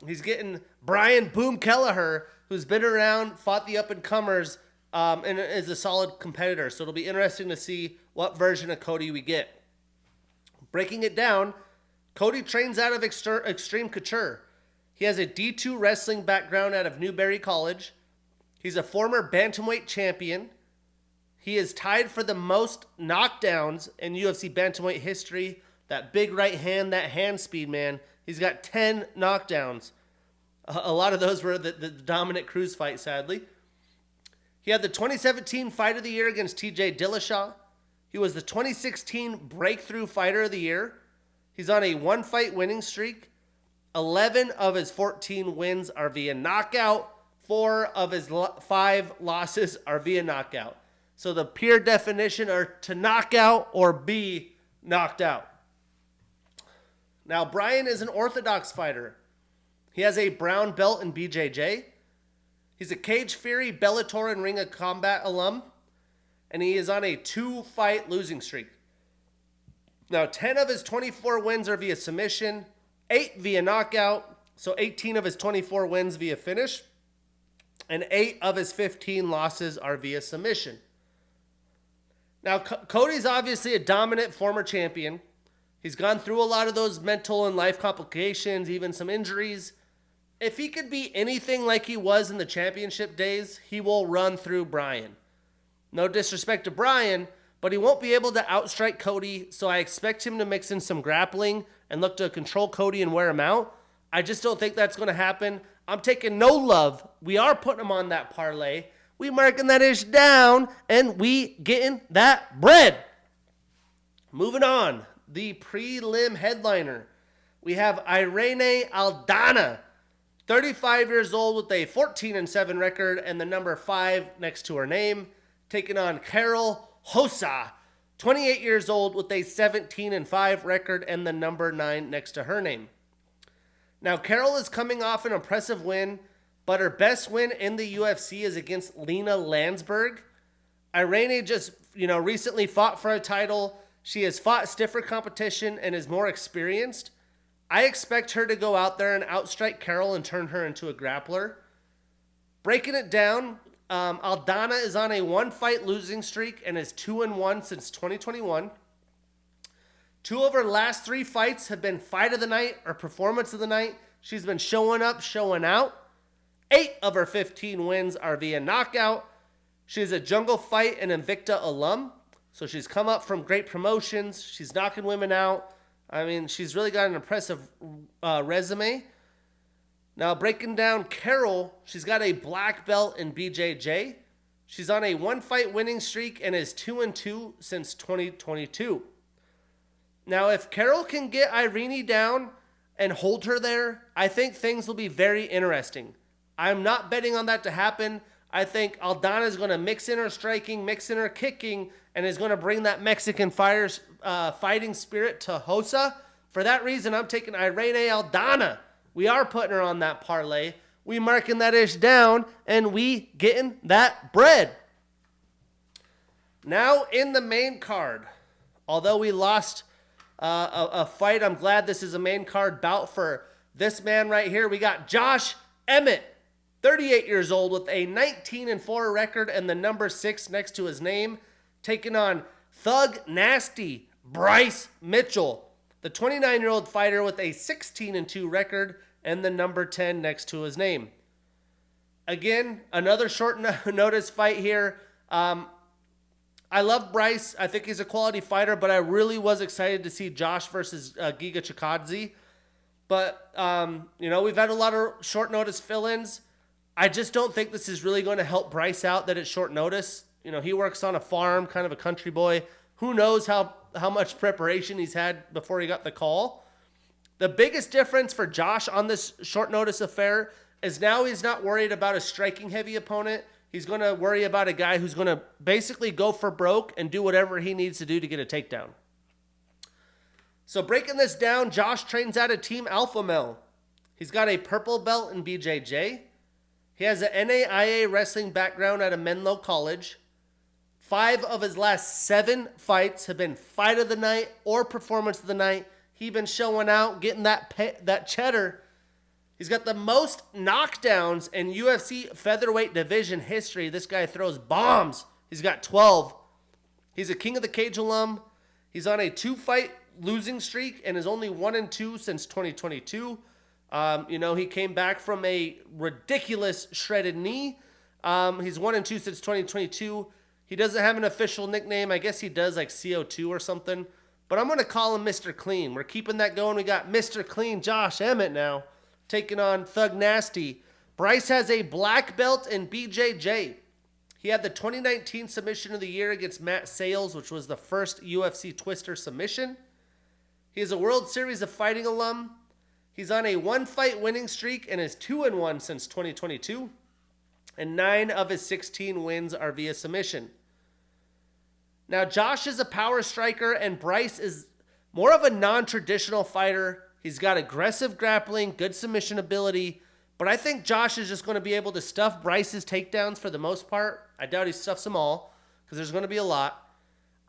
he's getting Brian Boom Kelleher, who's been around, fought the up-and-comers, and is a solid competitor. So it'll be interesting to see what version of Cody we get. Breaking it down, Cody trains out of Extreme Couture. He has a D2 wrestling background out of Newberry College. He's a former bantamweight champion. He is tied for the most knockdowns in UFC bantamweight history. That big right hand, that hand speed, man. He's got 10 knockdowns. A lot of those were the Dominic Cruz fight, sadly. He had the 2017 Fight of the Year against TJ Dillashaw. He was the 2016 Breakthrough Fighter of the Year. He's on a 1-fight winning streak. 11 of his 14 wins are via knockout. 4 of his 5 losses are via knockout. So the pure definition are to knock out or be knocked out. Now, Brian is an orthodox fighter. He has a brown belt in BJJ. He's a Cage Fury, Bellator, and Ring of Combat alum. And he is on a 2-fight losing streak. Now, 10 of his 24 wins are via submission, 8 via knockout, so 18 of his 24 wins via finish, and 8 of his 15 losses are via submission. Now, Cody's obviously a dominant former champion. He's gone through a lot of those mental and life complications, even some injuries. If he could be anything like he was in the championship days, he will run through Brian. No disrespect to Brian, but he won't be able to outstrike Cody, so I expect him to mix in some grappling and look to control Cody and wear him out. I just don't think that's going to happen. I'm taking No Love. We are putting him on that parlay. We marking that ish down, and we getting that bread. Moving on, the prelim headliner. We have Irene Aldana, 35 years old with a 14-7 record and the number 5 next to her name, taking on Carol Hossa, 28 years old with a 17-5 record and the number 9 next to her name. Now, Carol is coming off an impressive win, but her best win in the UFC is against Lena Landsberg. Irene just, recently fought for a title. She has fought stiffer competition and is more experienced. I expect her to go out there and outstrike Carol and turn her into a grappler. Breaking it down, Aldana is on a 1-fight losing streak and is 2-1 since 2021. 2 of her last 3 fights have been fight of the night or performance of the night. She's been showing up, showing out. 8 of her 15 wins are via knockout. She's a Jungle Fight and Invicta alum. So she's come up from great promotions. She's knocking women out. I mean, she's really got an impressive resume. Now, breaking down Carol, she's got a black belt in BJJ. She's on a 1-fight winning streak and is 2-2 since 2022. Now, if Carol can get Irene down and hold her there, I think things will be very interesting. I'm not betting on that to happen. I think Aldana is going to mix in her striking, mix in her kicking, and is going to bring that Mexican fighting spirit to Hosa. For that reason, I'm taking Irene Aldana. We are putting her on that parlay. We marking that ish down, and we getting that bread. Now in the main card, although we lost a fight, I'm glad this is a main card bout for this man right here. We got Josh Emmett, 38 years old with a 19-4 record and the number 6 next to his name, taking on Thug Nasty Bryce Mitchell, the 29-year-old fighter with a 16-2 record and the number 10 next to his name. Again, another short notice fight here. I love Bryce. I think he's a quality fighter, but I really was excited to see Josh versus Giga Chikadze. But, we've had a lot of short notice fill-ins. I just don't think this is really going to help Bryce out that it's short notice. He works on a farm, kind of a country boy. Who knows how much preparation he's had before he got the call. The biggest difference for Josh on this short notice affair is now he's not worried about a striking heavy opponent. He's going to worry about a guy who's going to basically go for broke and do whatever he needs to do to get a takedown. So breaking this down, Josh trains out of Team Alpha Male. He's got a purple belt in BJJ. He has an NAIA wrestling background at a Menlo College. 5 of his last 7 fights have been fight of the night or performance of the night. He's been showing out, getting that cheddar. He's got the most knockdowns in UFC featherweight division history. This guy throws bombs. He's got 12. He's a King of the Cage alum. He's on a 2-fight losing streak and is only 1-2 since 2022. He came back from a ridiculous shredded knee. He's 1-2 since 2022. He doesn't have an official nickname. I guess he does, like CO2 or something. But I'm going to call him Mr. Clean. We're keeping that going. We got Mr. Clean Josh Emmett now taking on Thug Nasty. Bryce has a black belt in BJJ. He had the 2019 submission of the year against Matt Sales, which was the first UFC Twister submission. He is a World Series of Fighting alum. He's on a 1-fight winning streak and is 2-1 since 2022. And 9 of his 16 wins are via submission. Now, Josh is a power striker, and Bryce is more of a non-traditional fighter. He's got aggressive grappling, good submission ability, but I think Josh is just going to be able to stuff Bryce's takedowns for the most part. I doubt he stuffs them all, because there's going to be a lot.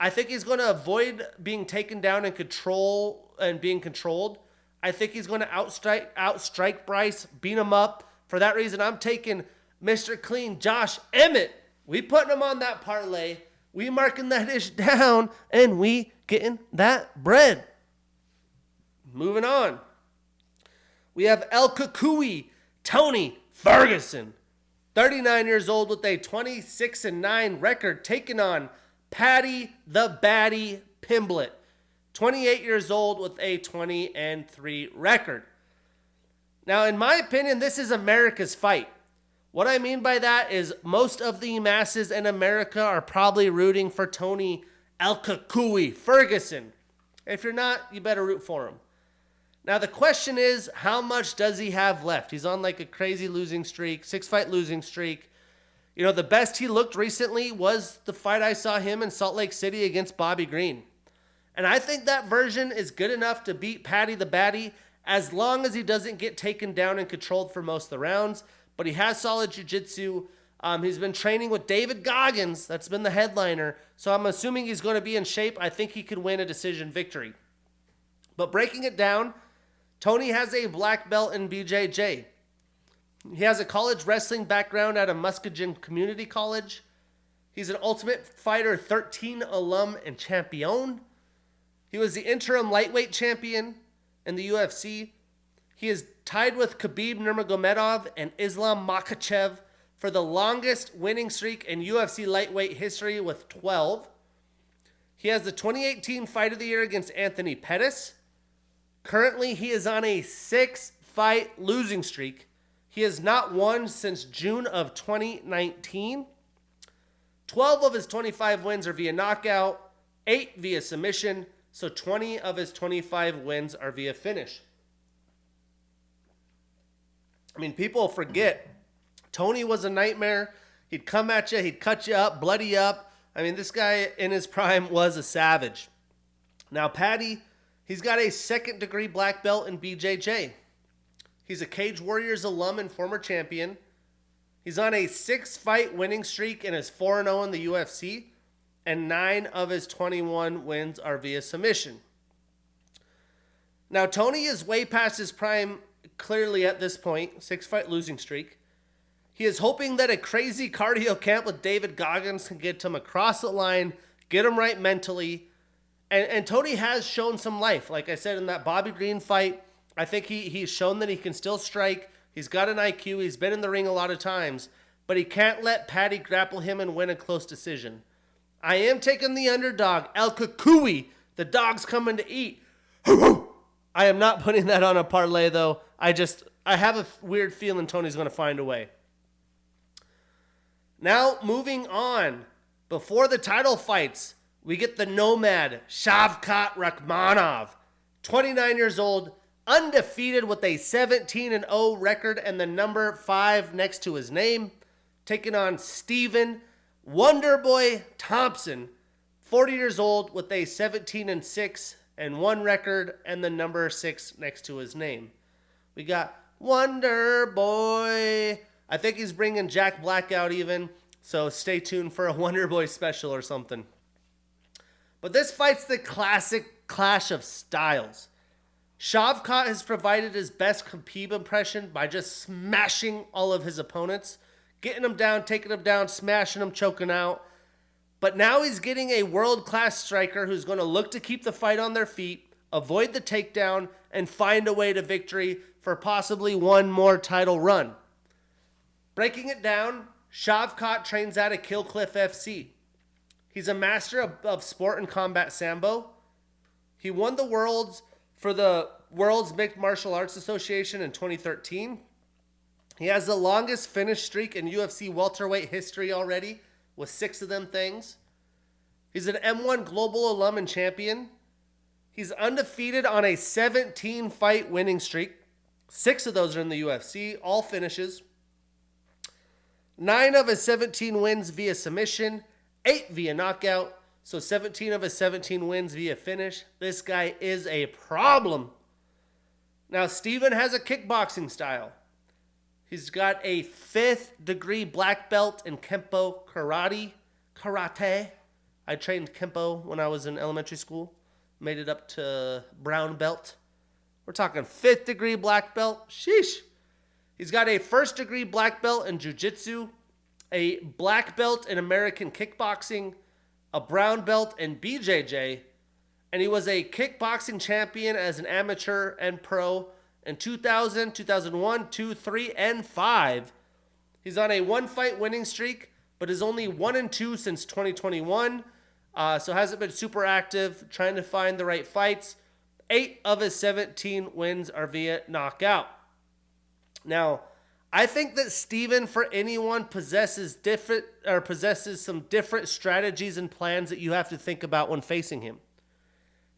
I think he's going to avoid being taken down and being controlled. I think he's going to outstrike Bryce, beat him up. For that reason, I'm taking Mr. Clean Josh Emmett. We putting him on that parlay. We marking that ish down, and we getting that bread. Moving on. We have El Kukui, Tony Ferguson, 39 years old with a 26-9 record, taking on Patty the Batty Pimblett, 28 years old with a 20-3 record. Now, in my opinion, this is America's fight. What I mean by that is most of the masses in America are probably rooting for Tony El Kukui Ferguson. If you're not, you better root for him. Now, the question is, how much does he have left? He's on like a crazy losing streak, 6-fight losing streak. The best he looked recently was the fight I saw him in Salt Lake City against Bobby Green. And I think that version is good enough to beat Paddy the Baddy as long as he doesn't get taken down and controlled for most of the rounds. But he has solid jiu-jitsu. He's been training with David Goggins. That's been the headliner. So I'm assuming he's going to be in shape. I think he could win a decision victory. But breaking it down, Tony has a black belt in BJJ. He has a college wrestling background at a Muskegon Community College. He's an Ultimate Fighter 13 alum and champion. He was the interim lightweight champion in the UFC. He is tied with Khabib Nurmagomedov and Islam Makhachev for the longest winning streak in UFC lightweight history with 12. He has the 2018 Fight of the Year against Anthony Pettis. Currently, he is on a 6-fight losing streak. He has not won since June of 2019. 12 of his 25 wins are via knockout, 8 via submission, so 20 of his 25 wins are via finish. People forget, Tony was a nightmare. He'd come at you, he'd cut you up, bloody you up. This guy in his prime was a savage. Now, Paddy, he's got a second-degree black belt in BJJ. He's a Cage Warriors alum and former champion. He's on a 6-fight winning streak and is 4-0 in the UFC, and 9 of his 21 wins are via submission. Now, Tony is way past his prime clearly at this point, 6-fight losing streak. He is hoping that a crazy cardio camp with David Goggins can get him across the line, get him right mentally. And Tony has shown some life. Like I said, in that Bobby Green fight, I think he's shown that he can still strike. He's got an IQ. He's been in the ring a lot of times. But he can't let Paddy grapple him and win a close decision. I am taking the underdog, El Kukui. The dog's coming to eat. I am not putting that on a parlay, though. I have a weird feeling Tony's going to find a way. Now, moving on. Before the title fights, we get the Nomad, Shavkat Rakhmonov. 29 years old, undefeated with a 17-0 record and the number 5 next to his name. Taking on Steven Wonderboy Thompson, 40 years old with a 17-6 and 1 record and the number 6 next to his name. We got Wonder Boy. I think he's bringing Jack Black out even, so stay tuned for a Wonder Boy special or something. But this fight's the classic clash of styles. Shavkat has provided his best Khabib impression by just smashing all of his opponents, getting them down, taking them down, smashing them, choking out. But now he's getting a world-class striker who's going to look to keep the fight on their feet, avoid the takedown, and find a way to victory for possibly one more title run. Breaking it down, Shavkat trains out of Kill Cliff FC. He's a master of sport and combat sambo. He won the worlds for the World's Mixed Martial Arts Association in 2013. He has the longest finish streak in UFC welterweight history already, with 6 of them things. He's an M1 Global alum and champion. He's undefeated on a 17-fight winning streak. 6 of those are in the UFC, all finishes. 9 of his 17 wins via submission, 8 via knockout, so 17 of his 17 wins via finish. This guy is a problem. Now, Steven has a kickboxing style. He's got a 5th degree black belt in Kempo Karate. I trained Kempo when I was in elementary school. Made it up to brown belt. We're talking 5th degree black belt. Sheesh. He's got a 1st degree black belt in jiu-jitsu, a black belt in American kickboxing, a brown belt in BJJ, and he was a kickboxing champion as an amateur and pro in 2000, 2001, 2, 3, and 5. He's on a 1-fight winning streak, but is only 1-2 since 2021, so hasn't been super active, trying to find the right fights. 8 of his 17 wins are via knockout. Now, I think that Steven, for anyone, possesses some different strategies and plans that you have to think about when facing him.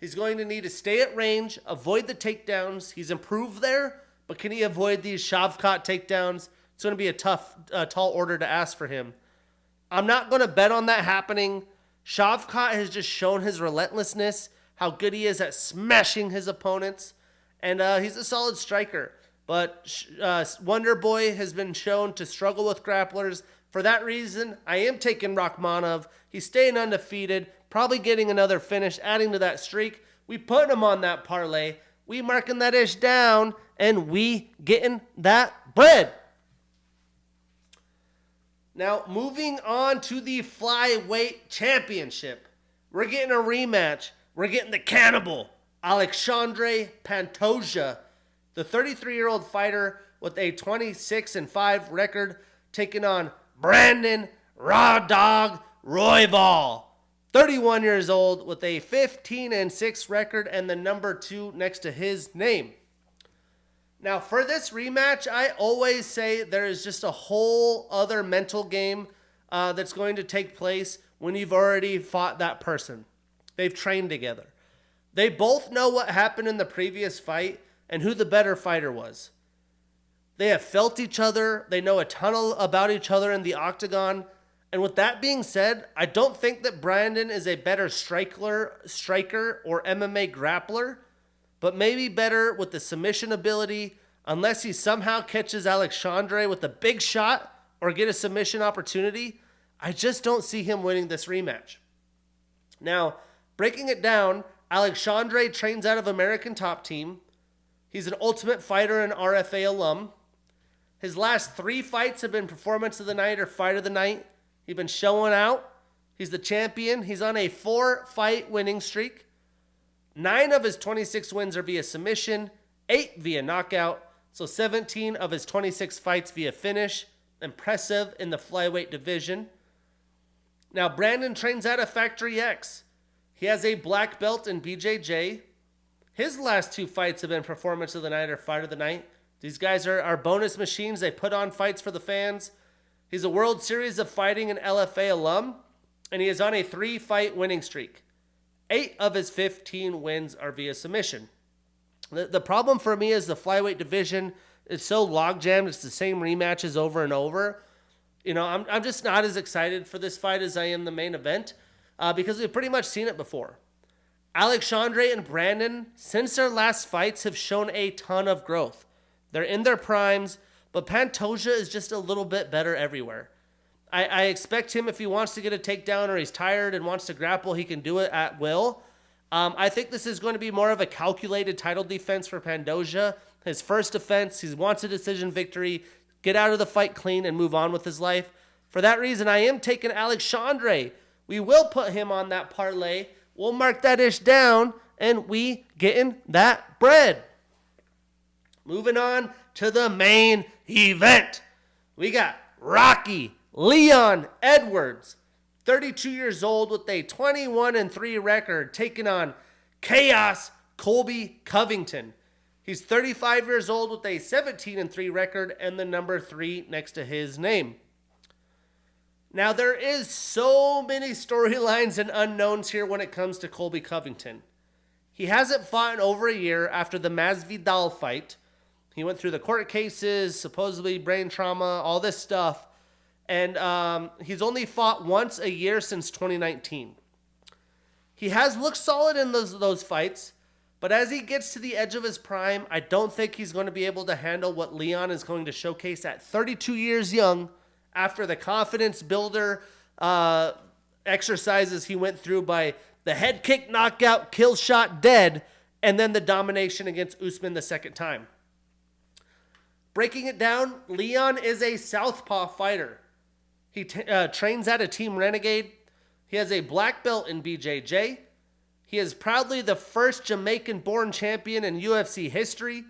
He's going to need to stay at range, avoid the takedowns. He's improved there, but can he avoid these Shavkat takedowns? It's going to be a tough, tall order to ask for him. I'm not going to bet on that happening. Shavkat has just shown his relentlessness, how good he is at smashing his opponents, and he's a solid striker. But Wonder Boy has been shown to struggle with grapplers. For that reason, I am taking Rakhmonov. He's staying undefeated, probably getting another finish, adding to that streak. We put him on that parlay. We marking that ish down, and we getting that bread. Now, moving on to the flyweight championship. We're getting a rematch. We're getting the cannibal, Alexandre Pantoja, the 33-year-old fighter with a 26-5 record, taking on Brandon Raw Dog Royval, 31 years old with a 15-6 record and the number 2 next to his name. Now, for this rematch, I always say there is just a whole other mental game that's going to take place when you've already fought that person. They've trained together. They both know what happened in the previous fight and who the better fighter was. They have felt each other. They know a ton about each other in the octagon. And with that being said, I don't think that Brandon is a better striker or MMA grappler, but maybe better with the submission ability, unless he somehow catches Alexandre with a big shot or get a submission opportunity. I just don't see him winning this rematch. Now, breaking it down, Alexandre trains out of American Top Team. He's an Ultimate Fighter and RFA alum. His last 3 fights have been Performance of the Night or Fight of the Night. He's been showing out. He's the champion. He's on a 4-fight winning streak. 9 of his 26 wins are via submission, 8 via knockout, so 17 of his 26 fights via finish. Impressive in the flyweight division. Now, Brandon trains out of Factory X. He has a black belt in BJJ. His last 2 fights have been Performance of the Night or Fight of the Night. These guys are bonus machines. They put on fights for the fans. He's a World Series of Fighting and LFA alum, and he is on a 3-fight winning streak. 8 of his 15 wins are via submission. The problem for me is the flyweight division is so logjammed. It's the same rematches over and over. You know, I'm just not as excited for this fight as I am the main event because we've pretty much seen it before. Alexandre and Brandon, since their last fights, have shown a ton of growth. They're in their primes, but Pantoja is just a little bit better everywhere. I expect him, if he wants to get a takedown or he's tired and wants to grapple, he can do it at will. I think this is going to be more of a calculated title defense for Pantoja. His first defense, he wants a decision victory, get out of the fight clean and move on with his life. For that reason, I am taking Alexandre. We will put him on that parlay. We'll mark that ish down, and we getting that bread. Moving on to the main event. We got Rocky Leon Edwards, 32 years old with a 21-3 record, taking on Chaos Colby Covington. He's 35 years old with a 17-3 record and the number 3 next to his name. Now, there is so many storylines and unknowns here when it comes to Colby Covington. He hasn't fought in over a year after the Masvidal fight. He went through the court cases, supposedly brain trauma, all this stuff. And he's only fought once a year since 2019. He has looked solid in those fights, but as he gets to the edge of his prime, I don't think he's going to be able to handle what Leon is going to showcase at 32 years young after the confidence builder exercises he went through by the head kick, knockout, kill shot, dead, and then the domination against Usman the second time. Breaking it down, Leon is a southpaw fighter. He trains at a Team Renegade. He has a black belt in BJJ. He is proudly the first Jamaican-born champion in UFC history.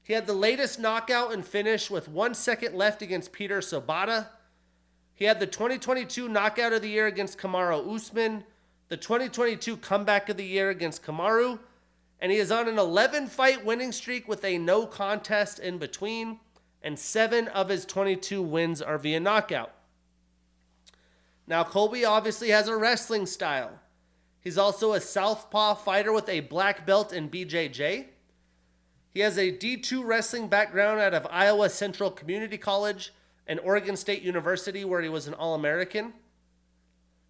He had the latest knockout and finish with 1 second left against Peter Sobata. He had the 2022 Knockout of the Year against Kamaru Usman, the 2022 Comeback of the Year against Kamaru, and he is on an 11-fight winning streak with a no contest in between, and 7 of his 22 wins are via knockout. Now, Colby obviously has a wrestling style. He's also a southpaw fighter with a black belt in BJJ. He has a D2 wrestling background out of Iowa Central Community College, and Oregon State University, where he was an All-American.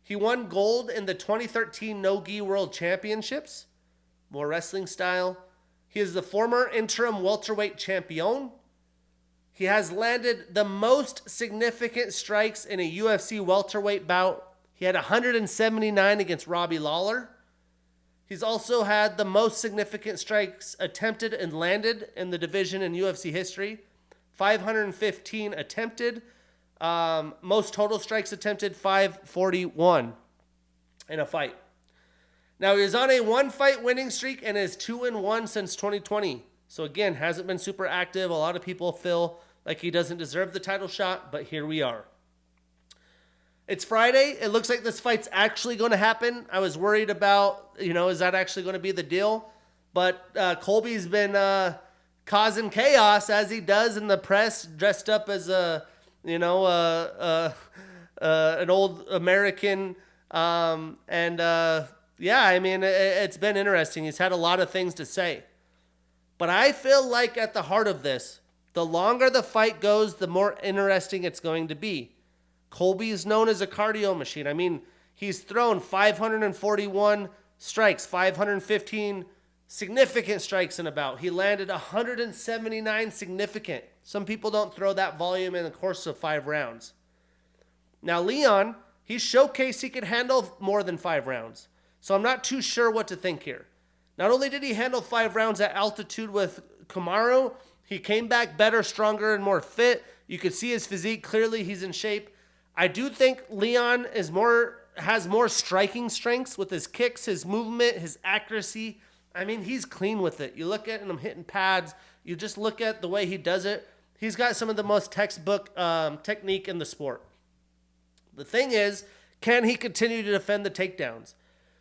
He won gold in the 2013 No-Gi World Championships, more wrestling style. He is the former interim welterweight champion. He has landed the most significant strikes in a UFC welterweight bout. He had 179 against Robbie Lawler. He's also had the most significant strikes attempted and landed in the division in UFC history. 515 attempted. Most total strikes attempted, 541 in a fight. Now, he is on a one-fight winning streak and is 2-1 since 2020. So, again, hasn't been super active. A lot of people feel like he doesn't deserve the title shot, but here we are. It's Friday. It looks like this fight's actually going to happen. I was worried about, is that actually going to be the deal? But Colby's been causing chaos, as he does in the press, dressed up as an old American. It's been interesting. He's had a lot of things to say. But I feel like at the heart of this, the longer the fight goes, the more interesting it's going to be. Colby is known as a cardio machine. I mean, he's thrown 541 strikes, 515 significant strikes in a bout. He landed 179 significant. Some people don't throw that volume in the course of 5 rounds. Now, Leon, he showcased he could handle more than 5 rounds. So I'm not too sure what to think here. Not only did he handle 5 rounds at altitude with Kamaru, he came back better, stronger, and more fit. You could see his physique. Clearly, he's in shape. I do think Leon has more striking strengths with his kicks, his movement, his accuracy. I mean, he's clean with it. You look at him hitting pads. You just look at the way he does it. He's got some of the most textbook technique in the sport. The thing is, can he continue to defend the takedowns?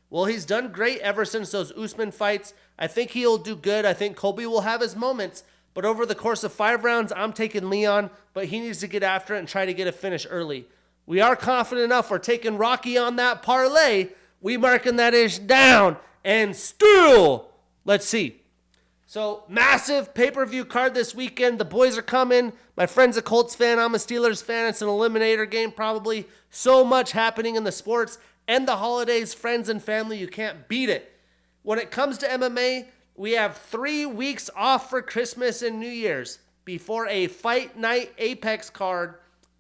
Well, he's done great ever since those Usman fights. I think he'll do good. I think Colby will have his moments. But over the course of 5 rounds, I'm taking Leon. But he needs to get after it and try to get a finish early. We are confident enough. We're taking Rocky on that parlay. We marking that ish down. And still, let's see. So, massive pay-per-view card this weekend. The boys are coming. My friend's a Colts fan. I'm a Steelers fan. It's an eliminator game probably. So much happening in the sports and the holidays. Friends and family, you can't beat it. When it comes to MMA, we have 3 weeks off for Christmas and New Year's before a Fight Night Apex card,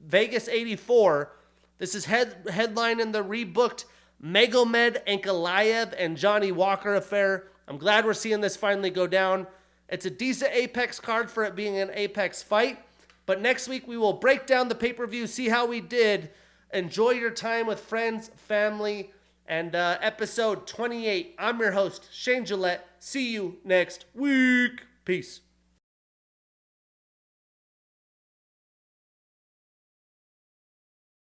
Vegas 84. This is headline in the rebooked Magomed Ankalaev and Johnny Walker affair. I'm glad we're seeing this finally go down. It's a decent Apex card for it being an Apex fight. But next week we will break down the pay-per-view, see how we did. Enjoy your time with friends, family, and episode 28. I'm your host, Shane Gillette. See you next week. Peace.